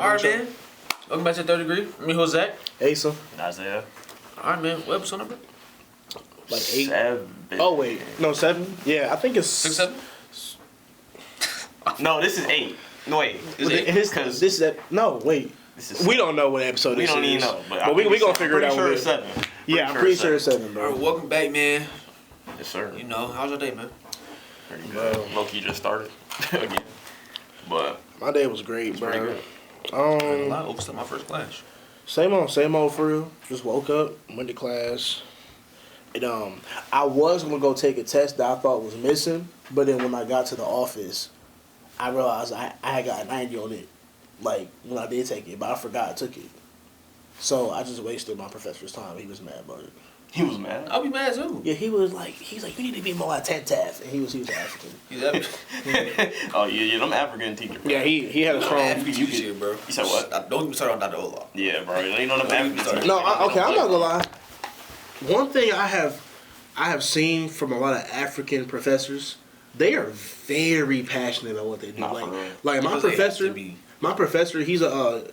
Alright, man. Welcome back to Third Degree. Me, who's Zach? Asa. Isaiah. Alright, man. What episode number? Like 8. 7. Oh, wait. No, 7? Yeah, I think it's... 6, 7? No, this is 8. No, wait. Is it 8? Because this is... No, wait. We don't know what episode this is. We don't even know. But we going to figure it out. I'm pretty sure it's 7. Yeah, I'm pretty sure it's 7, bro. Alright, welcome back, man. Yes, sir. You know, how's your day, man? Pretty good. Loki just started again. But my day was great, bro. pretty good. I overstepped my first class. Same old for real. Just woke up, went to class. And I was gonna go take a test that I thought was missing, but then when I got to the office, I realized I had got a 90 on it, like when I did take it, but I forgot I took it. So I just wasted my professor's time. He was mad about it. He was mad. I'll be mad too. Yeah, he's like, you need to be more attentive. And he was African. He's African. Oh yeah, them African teachers. Bro. Yeah, he had a strong. African teacher, bro. You said what? Don't even start on Dr. Ola. Yeah, bro. You know them African teachers. No, okay, I'm not gonna lie. One thing I have seen from a lot of African professors, they are very passionate about what they do. Nah, like my professor, he's a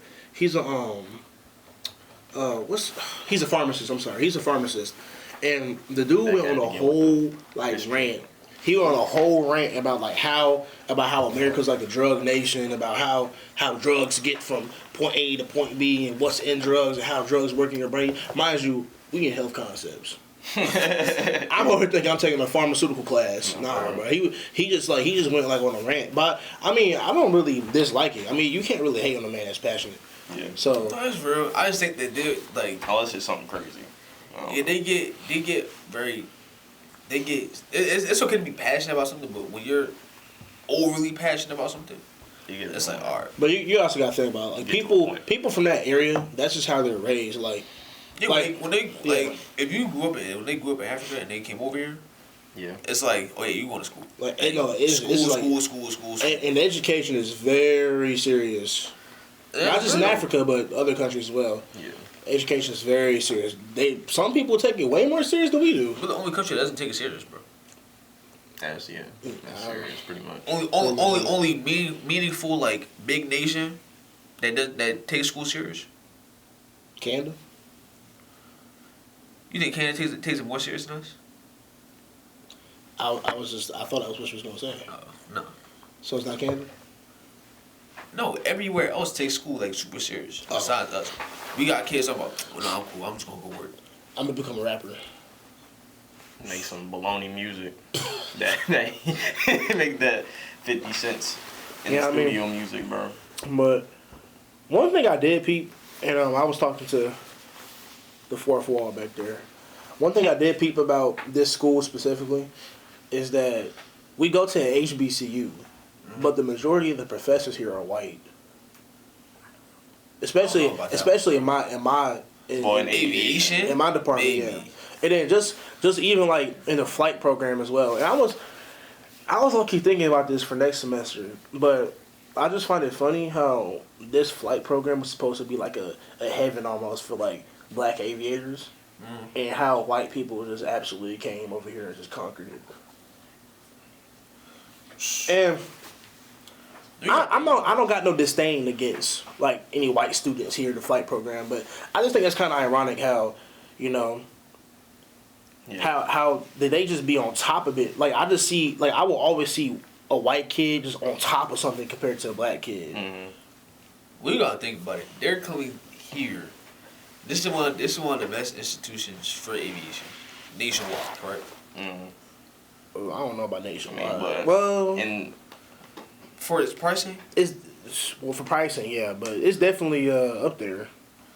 pharmacist. I'm sorry, he's a pharmacist, and the dude went on a whole rant. He went on a whole rant about how America's like a drug nation, about how drugs get from point A to point B, and what's in drugs, and how drugs work in your brain. Mind you, we get health concepts. I'm over here thinking I'm taking a pharmaceutical class. Nah, bro. He just went on a rant. But I mean, I don't really dislike it. I mean, you can't really hate on a man that's passionate. Yeah. So no, that's real. I just think that they like. Oh, that's just something crazy. Yeah, they get very. It's okay to be passionate about something, but when you're overly passionate about something, it's like alright. But you also got to think about people from that area. That's just how they're raised. Like. Yeah, when they if you grew up when they grew up in Africa and they came over here, yeah, it's like, oh yeah, you going to school. Like, school. And education is very serious. Yeah, not just in Africa, but other countries as well. Yeah, education is very serious. Some people take it way more serious than we do. We're the only country that doesn't take it serious, bro. That's serious, pretty much. Only meaningful like big nation that takes school serious. Canada. You think Canada takes it more serious than us? I thought that was what you was gonna say. No. So it's not Canada? No, everywhere else takes school like super serious. Besides us, we got kids talking about, well, no, I'm cool. I'm just gonna go work. I'm gonna become a rapper. Make some baloney music. that make that 50 cents in the studio music, bro. But one thing I did peep, and I was talking to the fourth wall back there. One thing I did peep about this school specifically is that we go to an HBCU, but the majority of the professors here are white. Especially in aviation, in my department, maybe. yeah. And then just even like in the flight program as well. And I was low-key thinking about this for next semester, but I just find it funny how this flight program was supposed to be like a heaven almost for like black aviators, and how white people just absolutely came over here and just conquered it. And I don't got no disdain against like any white students here in the flight program, but I just think that's kind of ironic how, how did they just be on top of it? Like I just see, like I will always see a white kid just on top of something compared to a black kid. Mm-hmm. Well, you gotta think about it. They're coming here. This is one of the best institutions for aviation, nationwide, correct? Mm-hmm. I don't know about nationwide. But well, for its pricing, for pricing, yeah, but it's definitely up there.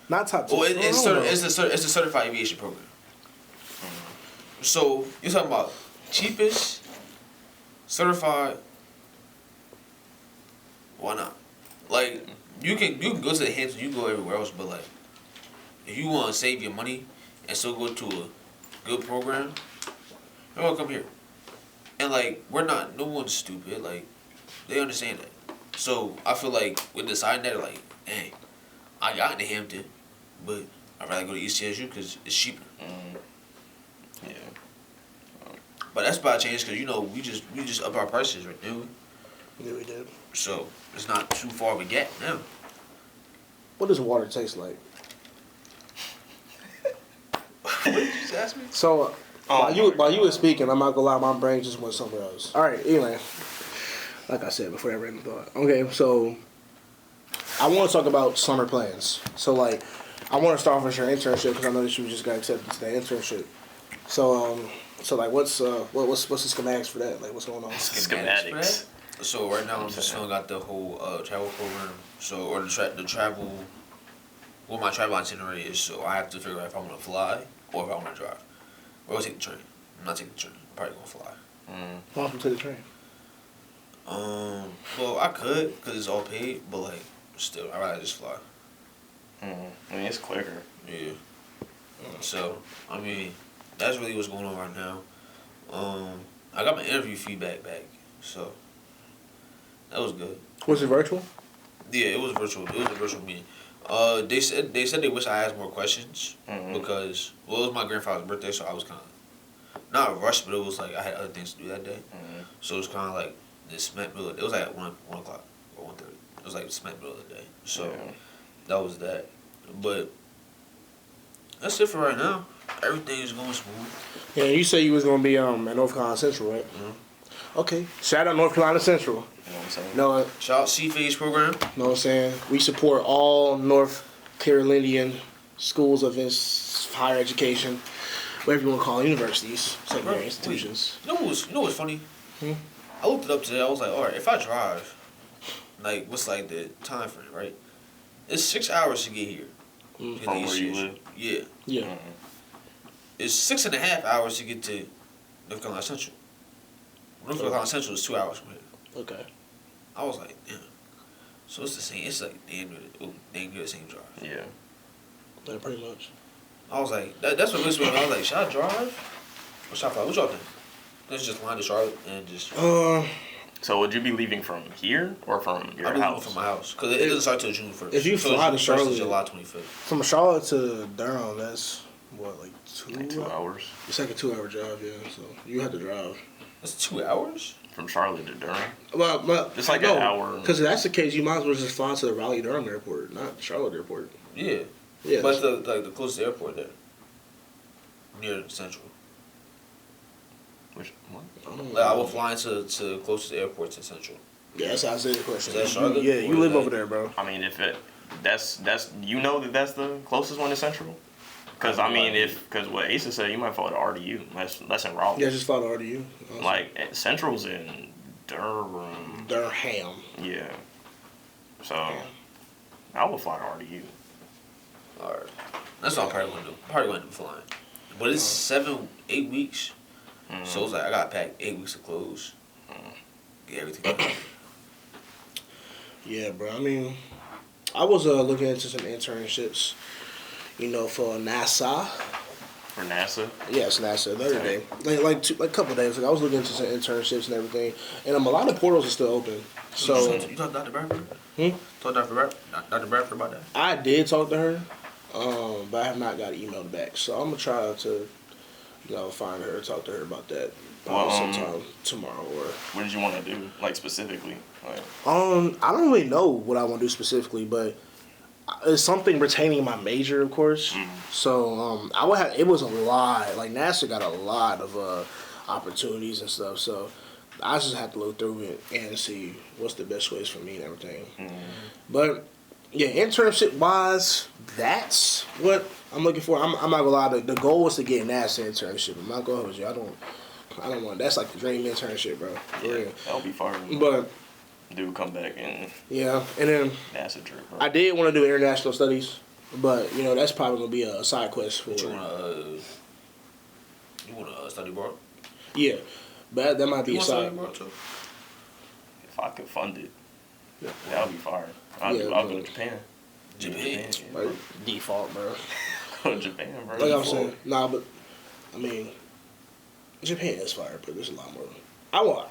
Not top 10. Well, it's a certified aviation program. Mm-hmm. So you're talking about cheapest, certified. Why not? Like you can go to the Hamptons, you can go everywhere else, but like if you want to save your money and still go to a good program, you're gonna come here. And like no one's stupid. Like they understand that. So I feel like with deciding that, like, dang, I got into Hampton, but I'd rather go to ECSU because it's cheaper. Yeah. But that's about to change because we just up our prices right now. Yeah, we did. So it's not too far of a gap now. what does water taste like? What did you just ask me? So, while you were speaking, I'm not gonna lie, my brain just went somewhere else. All right, anyway, like I said before, I ran the thought. Okay, so I want to talk about summer plans. So, like, I want to start with your internship because I know that you just got accepted to that internship. So, like, what's the schematics for that? Like, what's going on? Schematics for that? So right now I'm just filling out the whole travel program. So or the travel, what my travel itinerary is. So I have to figure out if I want to fly or if I want to drive. Or I'll take the train. I'm not taking the train. I'm probably gonna fly. Why don't you take the train? Well I could because it's all paid, but like still I'd rather just fly. I mean it's quicker. Yeah. So I mean that's really what's going on right now. I got my interview feedback back, so. That was good. Was it virtual? Yeah, it was virtual. It was a virtual meeting. They said they wish I asked more questions because it was my grandfather's birthday, so I was kind of not rushed, but it was like I had other things to do that day. So it was kind of like this smack middle. It was like at 1 o'clock or 1:30. It was like smack middle of the day. So that was that. But that's it for right now. Everything is going smooth. Yeah, you say you was gonna be at North Carolina Central, right? Okay. Shout out North Carolina Central. You know what I'm saying? No, Shout out C-Phase program. know what I'm saying? We support all North Carolinian schools of higher education, whatever you want to call it, universities, secondary institutions. You know what's funny? I looked it up today. I was like, all right, if I drive, like, what's like the time frame, right? It's 6 hours to get here. To get From to where you East live? Yeah. Yeah. It's 6.5 hours to get to North Carolina Central. North Carolina Central is 2 hours from here. Okay. I was like, damn. So it's the same. It's like damn good the same drive. Yeah. Yeah, pretty much. I was like, that's what this was. I was like, should I drive or should I fly? What y'all think? Let's just fly to Charlotte and just. So would you be leaving from here or from your I'll be house? leaving from my house because it doesn't start till June 1st. If you So fly to June 1st is Charlotte, July 25th. From Charlotte to Durham, that's what, like 2 hours. It's like a 2-hour drive, yeah. So you have to drive. That's 2 hours. From Charlotte to Durham. Well, It's like an hour. Because if that's the case, you might as well just fly to the Raleigh Durham airport, not Charlotte airport. Yeah. Yeah. But the closest airport there. Near Central. Which what? I don't know. Like I will fly to closest airport to Central. Yeah, that's how I said the question. Is that Charlotte? Yeah, you Or live is over that- there, bro. I mean, if that's you know that's the closest one to Central. Because I mean, because what Asa said, you might fall to RDU. That's in Raleigh. Yeah, just follow RDU. Like Central's in Durham. Durham. Yeah. So I will fly to RDU. Alright. That's what I'm probably gonna do. Probably gonna do flying. But it's 7-8 weeks. So it's like I gotta pack 8 weeks of clothes. Get everything done. Yeah, bro. I mean, I was looking into some internships, you know, for NASA. For NASA? Yes, NASA. The other day, like a couple of days ago, I was looking into some internships and everything, and a lot of portals are still open. So You talked to Dr. Bradford? Talk to Dr. Bradford about that? I did talk to her, but I have not got emailed back. So I'm gonna try to, find her, talk to her about that probably sometime tomorrow or. What did you want to do, like specifically? Like, I don't really know what I want to do specifically, but it's something retaining my major, of course. So I would have. It was a lot. Like NASA got a lot of opportunities and stuff. So I just have to look through it and see what's the best ways for me and everything. But yeah, internship wise, that's what I'm looking for. I'm not gonna lie. The goal was to get a NASA internship. I'm not gonna hold you. I don't want. That's like the dream internship, bro. For real. that would be fun. But Dude, come back and yeah, and then NASA trip, bro. I did want to do international studies, but that's probably gonna be a side quest for. You wanna study abroad? Yeah, but that might be You a wanna study side. abroad too? If I could fund it, Yeah. that would be fire. I'll go to Japan. Japan. Like, default, bro. Go to Japan, bro. Like I'm saying, nah, but I mean, Japan is fire, but there's a lot more.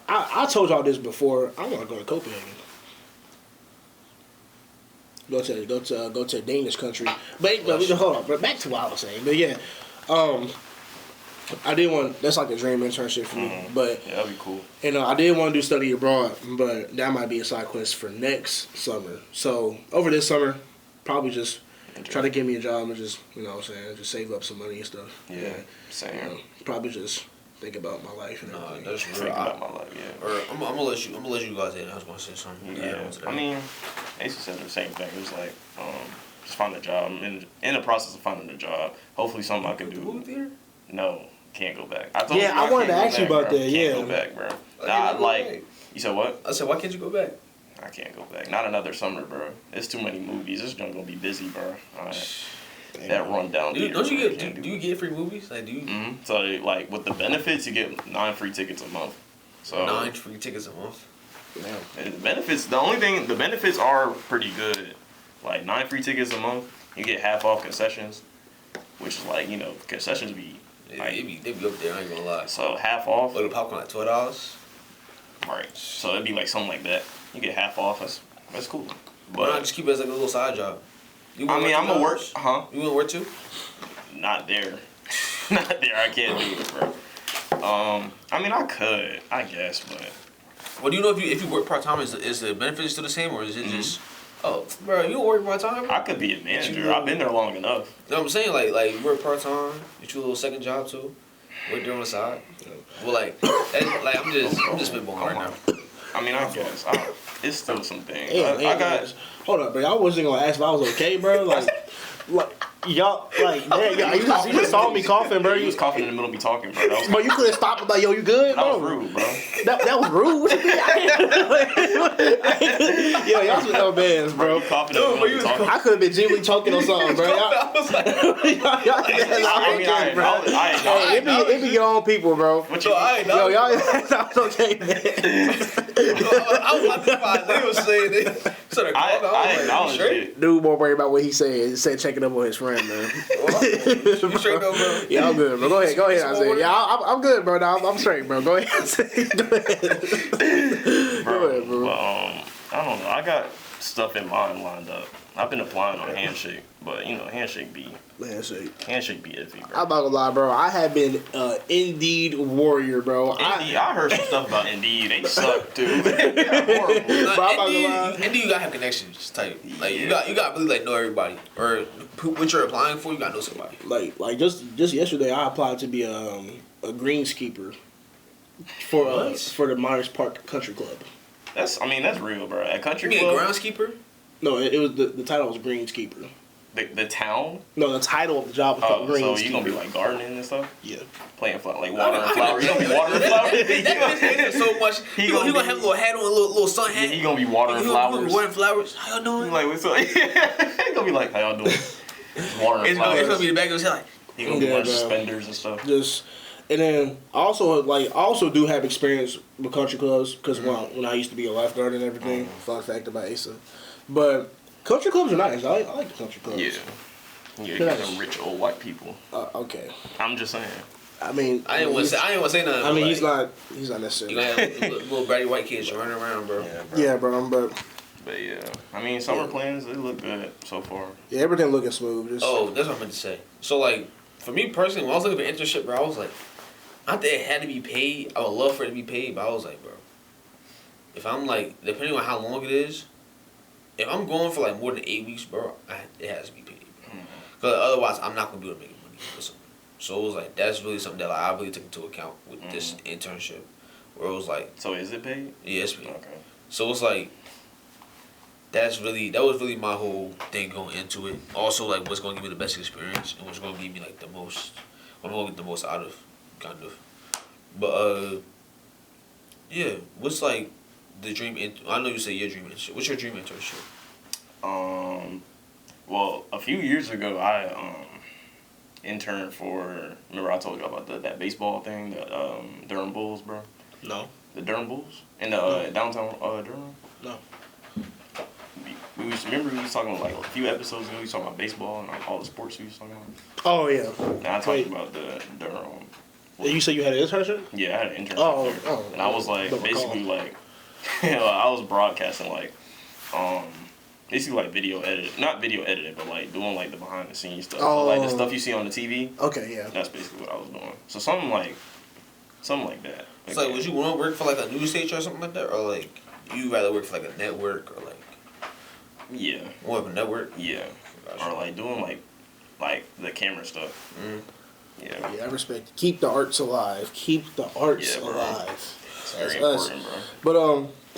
I told y'all this before. I want to go to Copenhagen. Go to a Danish country. But we can hold on. But back to what I was saying. But yeah, I did want. That's like a dream internship for me. But Yeah, that'd be cool. I did want to do study abroad, but that might be a side quest for next summer. So over this summer, probably just try to get me a job and just, you know what I'm saying, just save up some money and stuff. Yeah, same. You know, probably just think about my life and everything. That's real. Think about my life, yeah. Or I'm gonna let you guys in. I was gonna say something. Yeah, I mean, they said the same thing. It was like, just find a job. I'm in the process of finding a job. Hopefully something I can do. Movie theater? No, can't go back. I wanted to ask you about that, yeah. Can't go back, bro. Back. You said what? I said, why can't you go back? I can't go back. Not another summer, bro. It's too many movies. This joint gonna be busy, bro. That rundown. Do you get free movies? Like, do you? Mm-hmm. So like with the benefits, you get 9 free tickets a month. So 9 free tickets a month. Yeah. And the benefits. The benefits are pretty good. Like 9 free tickets a month. You get half off concessions, which is like, you know, concessions be. Like, they be up there. I ain't gonna lie. So half off. Or the popcorn like $12. Right. So it'd be like something like that. You get half off. That's cool. But why not just keep it as like a little side job? I'm gonna work. Huh? You wanna work too? Not there. Not there. I can't do it, bro. I mean, I could, I guess, but. Well, do you know if you work part time, is the benefits still the same, or is it just? Oh, bro, you don't work part time. I could be a manager. I've been there long enough. You know what I'm saying? Like you work part time, you do a little second job too, work there on the side. Well, I'm just spitballing right now. I mean, I guess it's still some things. I got. Hold up, bro. I wasn't gonna ask if I was okay, bro. Like y'all, like, man, you just saw me coughing, bro. You was coughing in the middle of me talking, bro. But you couldn't stop and like, yo, you good, bro? That was rude, bro. That was rude. Yo, y'all some dumb bands, bro. You coughing in the middle of me talking. I could have been genuinely choking on something, bro. I was like, it be your own people, bro. Yo, y'all, that's okay, man. I was surprised they were saying it. I acknowledged it. Dude, won't worry about what he said. He said checking up on his friend, man. You straight though, bro? Yeah, I'm good, bro. Go ahead. I said, yeah, I'm good, bro. No, I'm straight, bro. Go ahead. Go ahead, bro. I don't know. I got stuff in mind lined up. I've been applying on Handshake, but you know, Handshake be iffy, bro. I'm not gonna lie, bro. I have been Indeed warrior, bro. I heard some stuff about Indeed. They suck too. They're horrible. Indeed, you gotta have connections type. Like you got really like know everybody, or what you're applying for, you gotta know somebody. Like just yesterday, I applied to be a greenskeeper for the Myers Park Country Club. That's real, bro. At Country Club. You mean a groundskeeper? No, it was the title was greenskeeper. The town? No, the title of the job was called greenskeeper. So you gonna be like gardening and stuff? Yeah. Playing like watering flowers. You gonna be watering flowers? That bitch so much. He gonna have a little hat on, a little sun hat. Yeah, he gonna be watering flowers. Watering flowers. How y'all doing? Like what's up? He gonna be like, how y'all doing? Watering flowers. It's gonna be the back of his head. Like, he gonna be wearing suspenders and stuff. And then I also do have experience with country clubs because when I used to be a lifeguard and everything. Fun fact about Asa, but country clubs are nice. I like the country clubs. Yeah, you got them rich old white people. Okay. I'm just saying. I mean, I didn't want to say nothing. I mean, he's not necessarily. You gonna have little bratty white kids running around, bro. Yeah, bro. But yeah, I mean, summer plans, they look good so far. Yeah, everything looking smooth. That's what I meant to say. So like, for me personally, when I was looking for internship, bro, I was like, not that it had to be paid. I would love for it to be paid, but I was like, bro, if I'm like, depending on how long it is, if I'm going for like more than 8 weeks, bro, it has to be paid, bro. Because otherwise, I'm not gonna be able to make money. So it was like, that's really something that like, I really took into account with this internship, where it was like. So is it paid? Yeah, it's paid. Okay. So it's like, that was really my whole thing going into it. Also, like, what's gonna give me the best experience and what's gonna give me like the most, what I'm gonna get the most out of, kind of. But yeah, what's like the dream? I know you say your dream internship. What's your dream internship? Well, a few years ago, I interned for. Remember I told you about that baseball thing, the Durham Bulls, bro. No. The Durham Bulls in the downtown Durham. No. We was talking about like a few episodes ago. We was talking about baseball and like all the sports we was talking about. Oh yeah. Now I talked about the Durham. You said you had an internship? Yeah, I had an internship there. And I was like, basically like, I was broadcasting like, basically like not video editing, but like doing like the behind the scenes stuff. So, like the stuff you see on the TV. Okay, yeah. That's basically what I was doing. So something like that. It's like, would you want to work for like a news station or something like that, or like you rather work for like a network or like? Yeah. More of a network. Yeah. Gotcha. Or like doing like the camera stuff. Yeah. Yeah, I respect it. Keep the arts alive. Keep the arts alive. It's very important, bro. But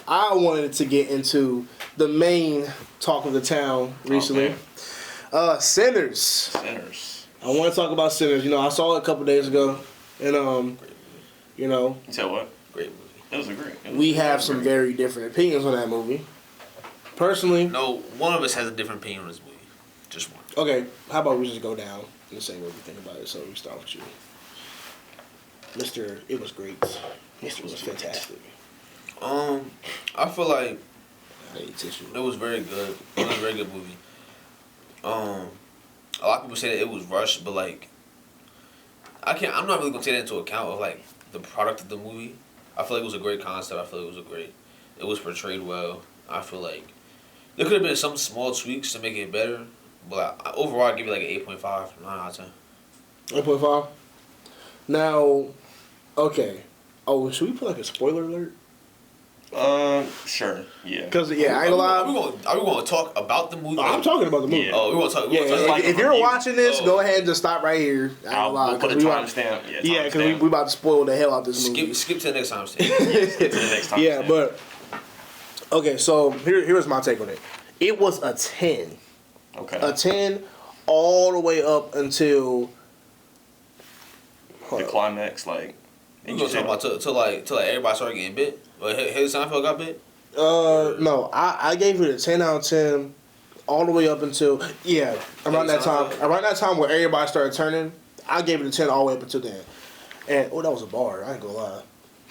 I wanted to get into the main talk of the town recently. Sinners. Sinners. I want to talk about Sinners. You know, I saw it a couple days ago, and you know. You said what? Great movie. It was a great. We have some very different opinions on that movie. Personally, no, one of us has a different opinion on this movie. Just one. Okay, how about we just go down and say what we think about it? So we start with you, Mr. It was great. Mr. was fantastic. I feel like I need tissue. it was very good. It was a very good movie. A lot of people say that it was rushed, but like, I'm not really gonna take that into account of like the product of the movie. I feel like it was a great concept. I feel like it was portrayed well. I feel like there could have been some small tweaks to make it better, but overall I give it like an 8.5, 9 out of 10. 8.5. Now, okay. Oh, should we put like a spoiler alert? Sure. Yeah. Because I ain't gonna lie. Are we gonna talk about the movie? I'm talking about the movie. Yeah. Oh, we want to talk. If you're watching this, go ahead and just stop right here. I ain't gonna lie. We'll put a timestamp. Yeah, because we about to spoil the hell out of this movie. Skip to the next time. Skip to the next time. Yeah, but okay. So here's my take on it. It was a 10. Okay. A 10 all the way up until the climax, like. You gonna talk about till like everybody started getting bit? Like Haley Seinfeld got bit? No, I gave it a 10 out of 10 all the way up until around that time where everybody started turning. I gave it a 10 all the way up until then. And that was a bar. I ain't gonna lie.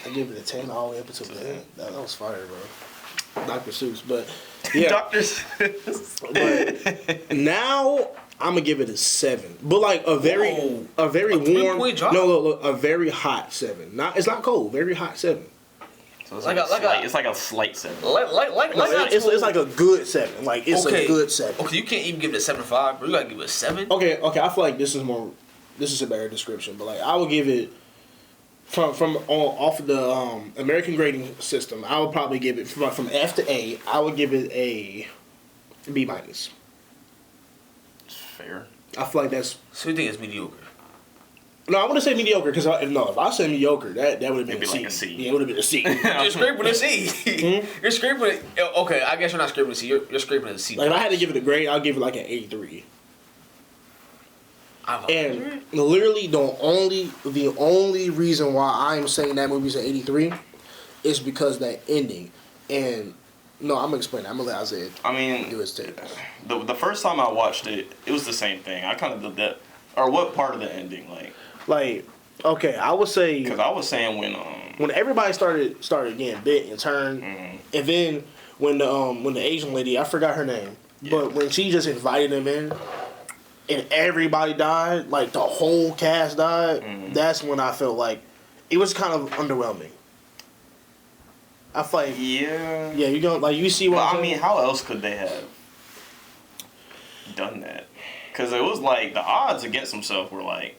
I gave it a 10 all the way up until then. That was fire, bro. Dr. Seuss, but yeah. Dr. Seuss. But now I'm gonna give it a 7, but like a very warm. No, a very hot 7. It's not cold. Very hot 7. So it's like a slight 7. It's like a good 7. Like it's a good 7. Okay, you can't even give it a 7.5, bro. You gotta give it a 7. Okay. I feel like this is a better description, but like I would give it off of the American grading system. I would probably give it from F to A. I would give it a B-. Fair. I feel like that's. So you think it's mediocre? No, I want to say mediocre because if I say mediocre, that would have been a C. Like a C. Yeah, it would have been a C. You're scraping a C. You're scraping it. Okay, I guess you're not scraping a C. You're scraping a C. Like if I had to give it a grade, I'll give it like an 83. And literally the only reason why I'm saying that movie's an 83 is because that ending. And no, I'm gonna explain that. I'm gonna let Isaiah. Do his take. The first time I watched it, it was the same thing. I kind of did that. Or what part of the ending, like okay, I would say because I was saying when everybody started getting bit and turned, and then when the Asian lady, I forgot her name, but when she just invited them in, and everybody died, like the whole cast died, that's when I felt like it was kind of underwhelming. I feel like you don't like you see what I mean. How else could they have done that? Because it was like the odds against himself were like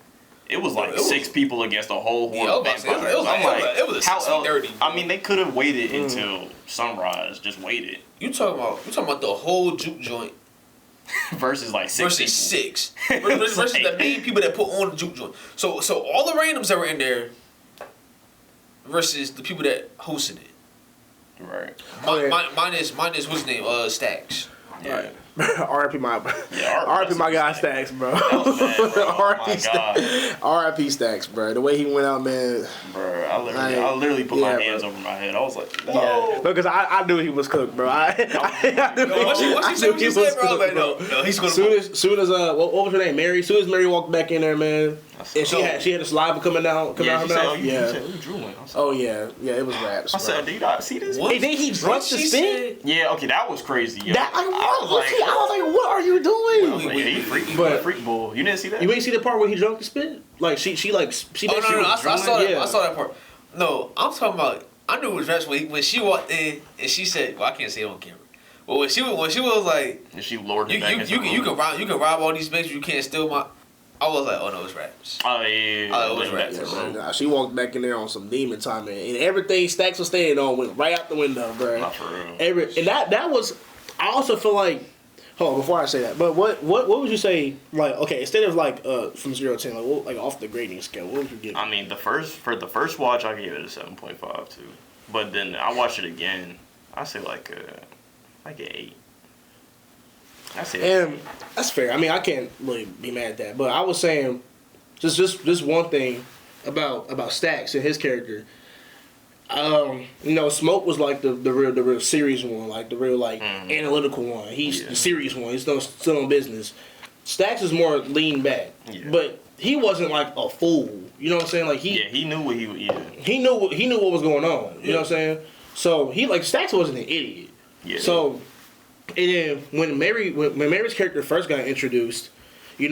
it was 6 people against a whole horde of vampires. It was a 60-30. I mean, they could have waited until sunrise. Just waited. You talking about the whole juke joint versus like 6 versus people. 6 versus the main people that put on the juke joint. So all the randoms that were in there versus the people that hosted it. Right. Minus what's his name? Stacks. Yeah. Right. R.I.P. my guy Stacks, bro. R.I.P. Stacks, bro. The way he went out, man. Bro, I literally put my hands over my head. I was like, no. Because I knew he was cooked, bro. Once he said, bro, I was like, no, he's gonna. Soon as what was her name? Mary. Soon as Mary walked back in there, man, and she had the saliva coming out her mouth. You drooling. Oh yeah, it was raps. I said, do you not see this? And then he drunk the spit. Yeah, okay, that was crazy. I was like, what are you doing? He freak bull. You didn't see that? You ain't see the part where he drunk the spit? Like she. Oh no, I saw that. I saw that part. No, I'm talking about. I knew it was raps when she walked in and she said, "Well, I can't say it on camera." But when she was like, and she lured you can rob all these banks, you can't steal my. I was like, oh no, it's raps. Oh yeah, it was raps. Nah, she walked back in there on some demon time, man, and everything Stacks was staying on went right out the window, bro. Not for real. And that was. I also feel like Hold on, before I say that, but what would you say? Like, okay, instead of like from 0 to 10, like like off the grading scale, what would you give? I mean, for the first watch, I gave it a 7.5 too. But then I watched it again. I say like an 8. And that's fair. I mean, I can't really be mad at that. But I was saying, just one thing about Stacks and his character. Smoke was like the real serious one, like the real like analytical one. He's the serious one. He's still in business. Stacks is more lean back, but he wasn't like a fool. You know what I'm saying? Like he knew what he knew what was going on. You know what I'm saying? So he like Stacks wasn't an idiot. Yeah. So and then when Mary's character first got introduced, he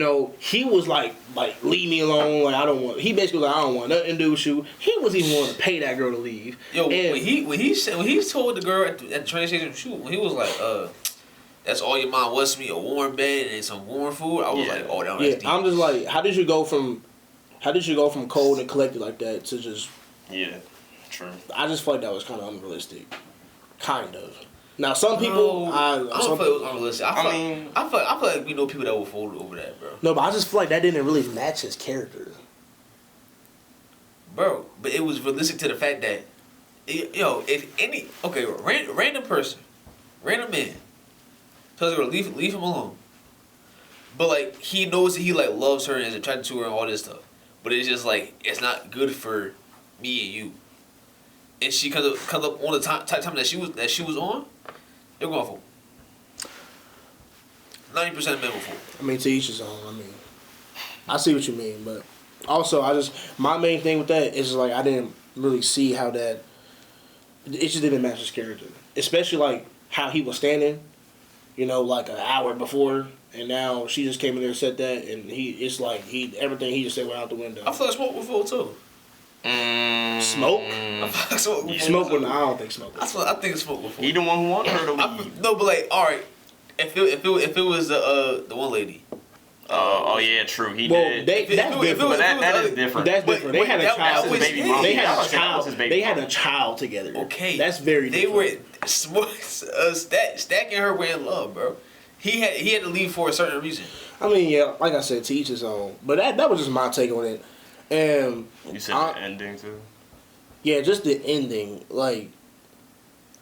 was like leave me alone. Like he basically was like, I don't want nothing to do with you. He wasn't even willing to pay that girl to leave. Yo, when he told the girl at the train station, he was like, that's all your mom wants me, a warm bed and some warm food. I was like, oh, that's deep. I'm just like, how did you go from cold and collected like that to just? Yeah, true. I just feel like that was kind of unrealistic. Kind of. Now some people, I don't feel it was unrealistic. I feel like we know people that will fold over that, bro. No, but I just feel like that didn't really match his character, bro. But it was realistic to the fact that, random person, random man, tells her to leave him alone. But like he knows that he like loves her and is attracted to her and all this stuff. But it's just like it's not good for me and you. And she comes up on the time that she was on. They're going for 90% of men will fall. I mean, to each his own. I mean, I see what you mean, but also my main thing with that is like I didn't really see how that. It just didn't match his character, especially like how he was standing, like an hour before, and now she just came in there and said that, and everything he just said went out the window. I feel like Smoke will fall too. Smoke? Smoke wouldn't. I don't think Smoke. I think Smoke will fall. He the one who wanted her to leave. No, but like, all right, if it was the one lady. Oh yeah, true. He did. That's different. That is different. That's different. They had a child. They had a child. They had a child together. Okay, that's very different. They were Stack and her were in love, bro. He had to leave for a certain reason. I mean, yeah, like I said, to each his own. But that was just my take on it. And you said the ending too. Yeah, just the ending,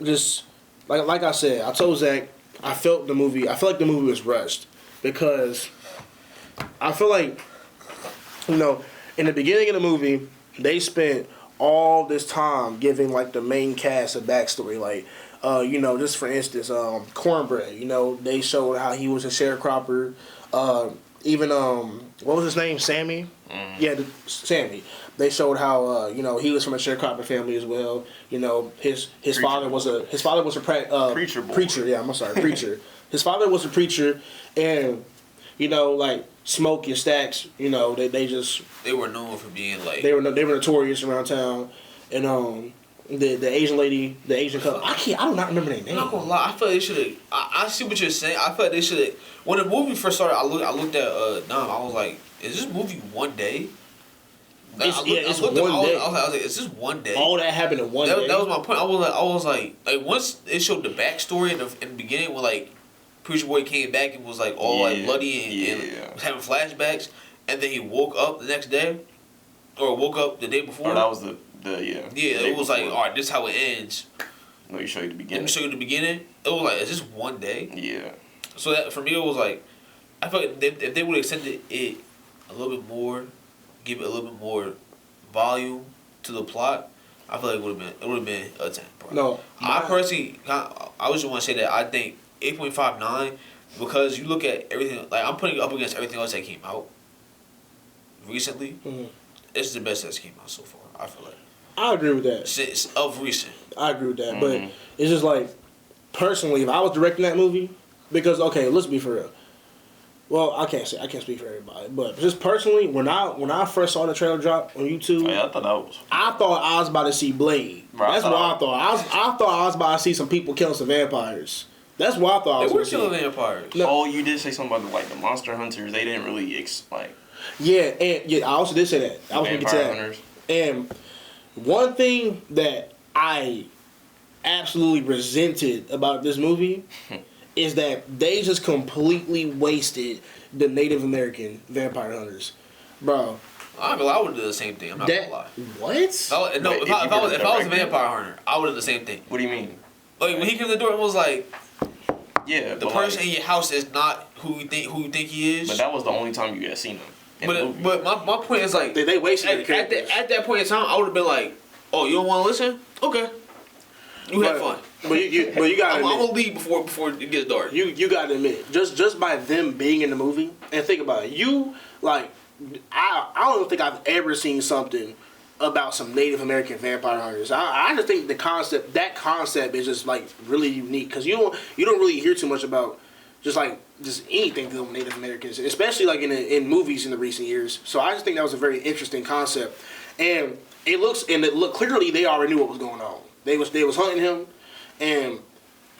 just like I said, I told Zach, I feel like the movie was rushed because I feel like, in the beginning of the movie, they spent all this time giving like the main cast a backstory, like, just for instance, Cornbread, they showed how he was a sharecropper, even what was his name, Sammy? Yeah, Sammy. They showed how he was from a sharecropper family as well. His father was a preacher. Preacher, yeah, I'm sorry, preacher. His father was a preacher, and like Smoke and Stacks, they were known for being like they were notorious around town, and the Asian lady, the Asian couple. I do not remember their name. I'm not gonna lie. I feel like they should have. I see what you're saying. I feel like they should have. When the movie first started, I looked at Dom. I was like, "Is this movie one day?" It's one day. I was like, "Is this one day?" All that happened in one day. That was my point. I was like, once it showed the backstory in the beginning, when like Preacher Boy came back and was like all like bloody and was having flashbacks, and then he woke up the next day, or woke up the day before. Oh, that was the it was like, all right, this is how it ends. Let me show you the beginning. It was like, is this one day? Yeah. So that for me, it was like, I feel like if they would have extended it a little bit more, give it a little bit more volume to the plot, I feel like it would have been a 10. Bro. No, I personally, I just want to say that I think 8.59, because you look at everything, like I'm putting it up against everything else that came out recently. Mm-hmm. This is the best that's came out so far. I feel like. I agree with that. Since of recent. I agree with that, but it's just like, personally, if I was directing that movie, because okay, let's be for real. Well, I can't speak for everybody, but just personally, when I first saw the trailer drop on YouTube, I thought I was about to see Blade. Bro, that's what I thought. I thought I was about to see some people killing some vampires. That's what I thought. They were killing vampires. No. Oh, you did say something about the monster hunters. They didn't really Yeah, I also did say that. I was going to get to that. Hunters. And one thing that I absolutely resented about this movie is that they just completely wasted the Native American vampire hunters, bro. I would have done the same thing. I'm not gonna lie. What? If I was a vampire hunter, I would have done the same thing. What do you mean? Like when he came to the door, it was like, yeah, the person in your house is not who you think he is. But that was the only time you had seen him. But my point is like they wasted at that point in time, I would have been like, oh, you don't want to listen? Okay, you have fun. But you gotta I'm gonna leave before it gets dark. You gotta admit, just by them being in the movie, and think about it, I don't think I've ever seen something about some Native American vampire hunters. I just think that concept is just like really unique because you don't really hear too much about just anything to do with Native Americans, especially like in movies in the recent years. So I just think that was a very interesting concept, and it looked clearly they already knew what was going on. They was hunting him, and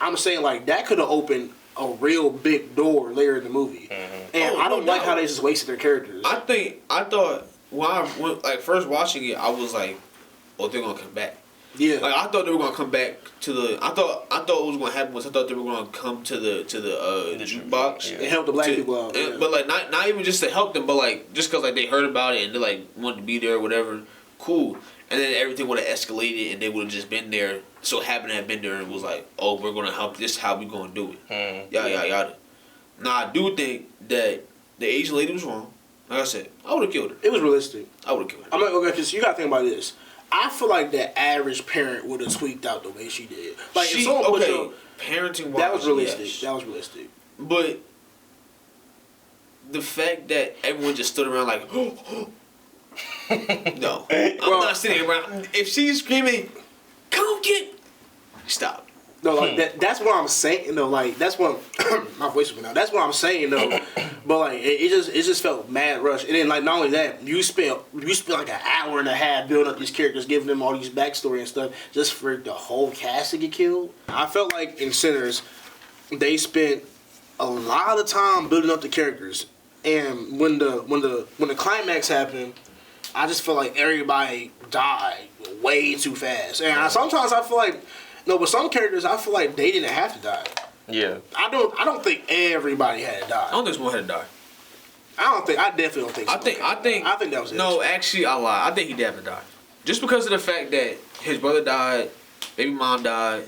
I'm saying like that could have opened a real big door later in the movie. Mm-hmm. And I don't like how they just wasted their characters. I thought when I went, first watching it, I was like, oh, they're gonna come back. Yeah. Like I thought they were gonna come back to the. I thought what was gonna happen was I thought they were gonna come to the jukebox and help the black people out. Yeah. But like not even just to help them, but like just because like they heard about it and they like wanted to be there or whatever. Cool. And then everything would have escalated and they would have just been there. So happened to have been there and was like, oh, we're gonna help. This is how we gonna do it. Yada. Now I do think that the Asian lady was wrong. Like I said, I would have killed her. It was realistic. I would have killed her. I'm like, okay, because you gotta think about this. I feel like the average parent would have tweaked out the way she did. Like, parenting wise, that was realistic. Yes. That was realistic. But the fact that everyone just stood around like, no, I'm not sitting around. If she's screaming, "Come get," stop. No, like that's what I'm saying. No, like that's what my voice went out. That's what I'm saying though. But like it just felt mad rush. And then like not only that, you spent like an hour and a half building up these characters, giving them all these backstory and stuff, just for the whole cast to get killed. I felt like in Sinners, they spent a lot of time building up the characters, and when the climax happened, I just felt like everybody died way too fast. And sometimes I feel like. No, but some characters, I feel like they didn't have to die. Yeah. I don't think everybody had to die. I don't think someone had to die. I definitely don't think so. I think that was it. No, actually, I lied. I think he did have to die. Just because of the fact that his brother died, baby mom died.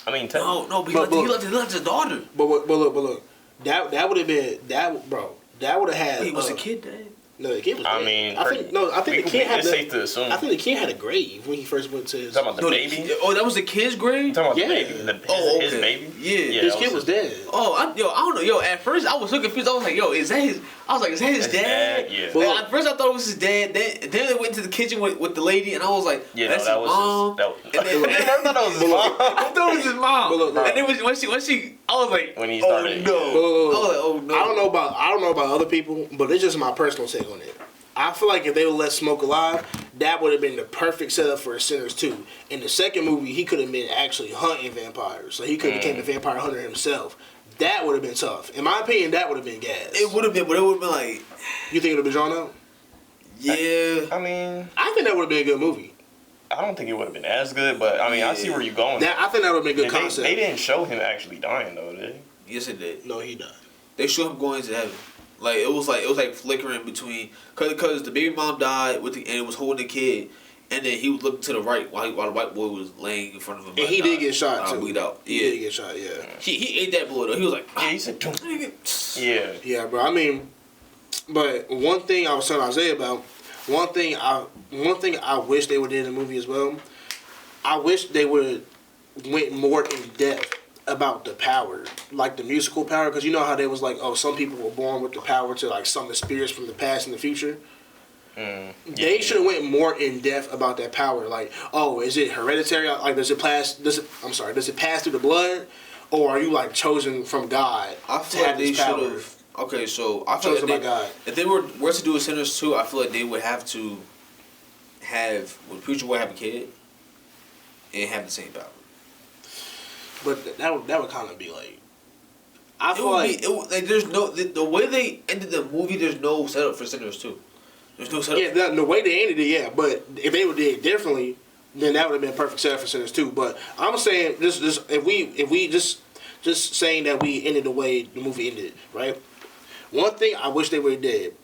I mean, no, but he left his daughter. But look. That would have been, that would have had. Wait, was the kid dead? No, the kid was dead. I think the kid had. It's safe to assume. I think the kid had a grave when he first went to his. Talking about the baby. That was the kid's grave. Talking about the baby. His baby. Yeah, his kid was dead. I don't know. At first I was so confused. I was like, is that his? I was like, is that his dad? Yeah. Well, at first I thought it was his dad. Then they went into the kitchen with the lady, and I was like, that's his mom. I thought that was his mom. I thought it was his mom. And then when she, I was like, when he started. I was like, oh no. I don't know about other people, but it's just my personal take on it. I feel like if they would let Smoke alive, that would have been the perfect setup for Sinners 2. In the second movie, he could have been actually hunting vampires, so he could have became the vampire hunter himself. That would have been tough. In my opinion, that would have been gas. It would have been, but it would have been like... You think it would have been drawn out? Yeah. I think that would have been a good movie. I don't think it would have been as good, but I mean, I see where you're going. I think that would have been a good concept. They didn't show him actually dying, though, did they? Yes, it did. No, he died. They showed him going to heaven. Like it was like flickering between, cause the baby mom died and it was holding the kid, and then he was looking to the right while the white boy was laying in front of him. And he did get shot too. Bleed out. He did get shot. Yeah. He ate that bullet though. He was like, he said, yeah. Yeah, bro. I mean, but one thing I was telling Isaiah about, one thing I wish they would did in the movie as well. I wish they would went more in depth about the power, like the musical power, because you know how they was like, oh, some people were born with the power to like summon spirits from the past and the future. They should have went more in depth about that power. Like, oh, is it hereditary? Like, does it pass through the blood, or are you like chosen from God? I feel like they should have. Okay, so I feel like if they were to do a Sinners 2, I feel like they would have to have Preacher would have a kid and have the same power. But that would kind of be like, I feel like there's no the way they ended the movie. There's no setup for Sinners 2. There's no setup. Yeah, the way they ended it, yeah. But if they would did it differently, then that would have been a perfect setup for Sinners 2. But I'm saying this if we just just saying that we ended the way the movie ended, right? One thing I wish they would have did,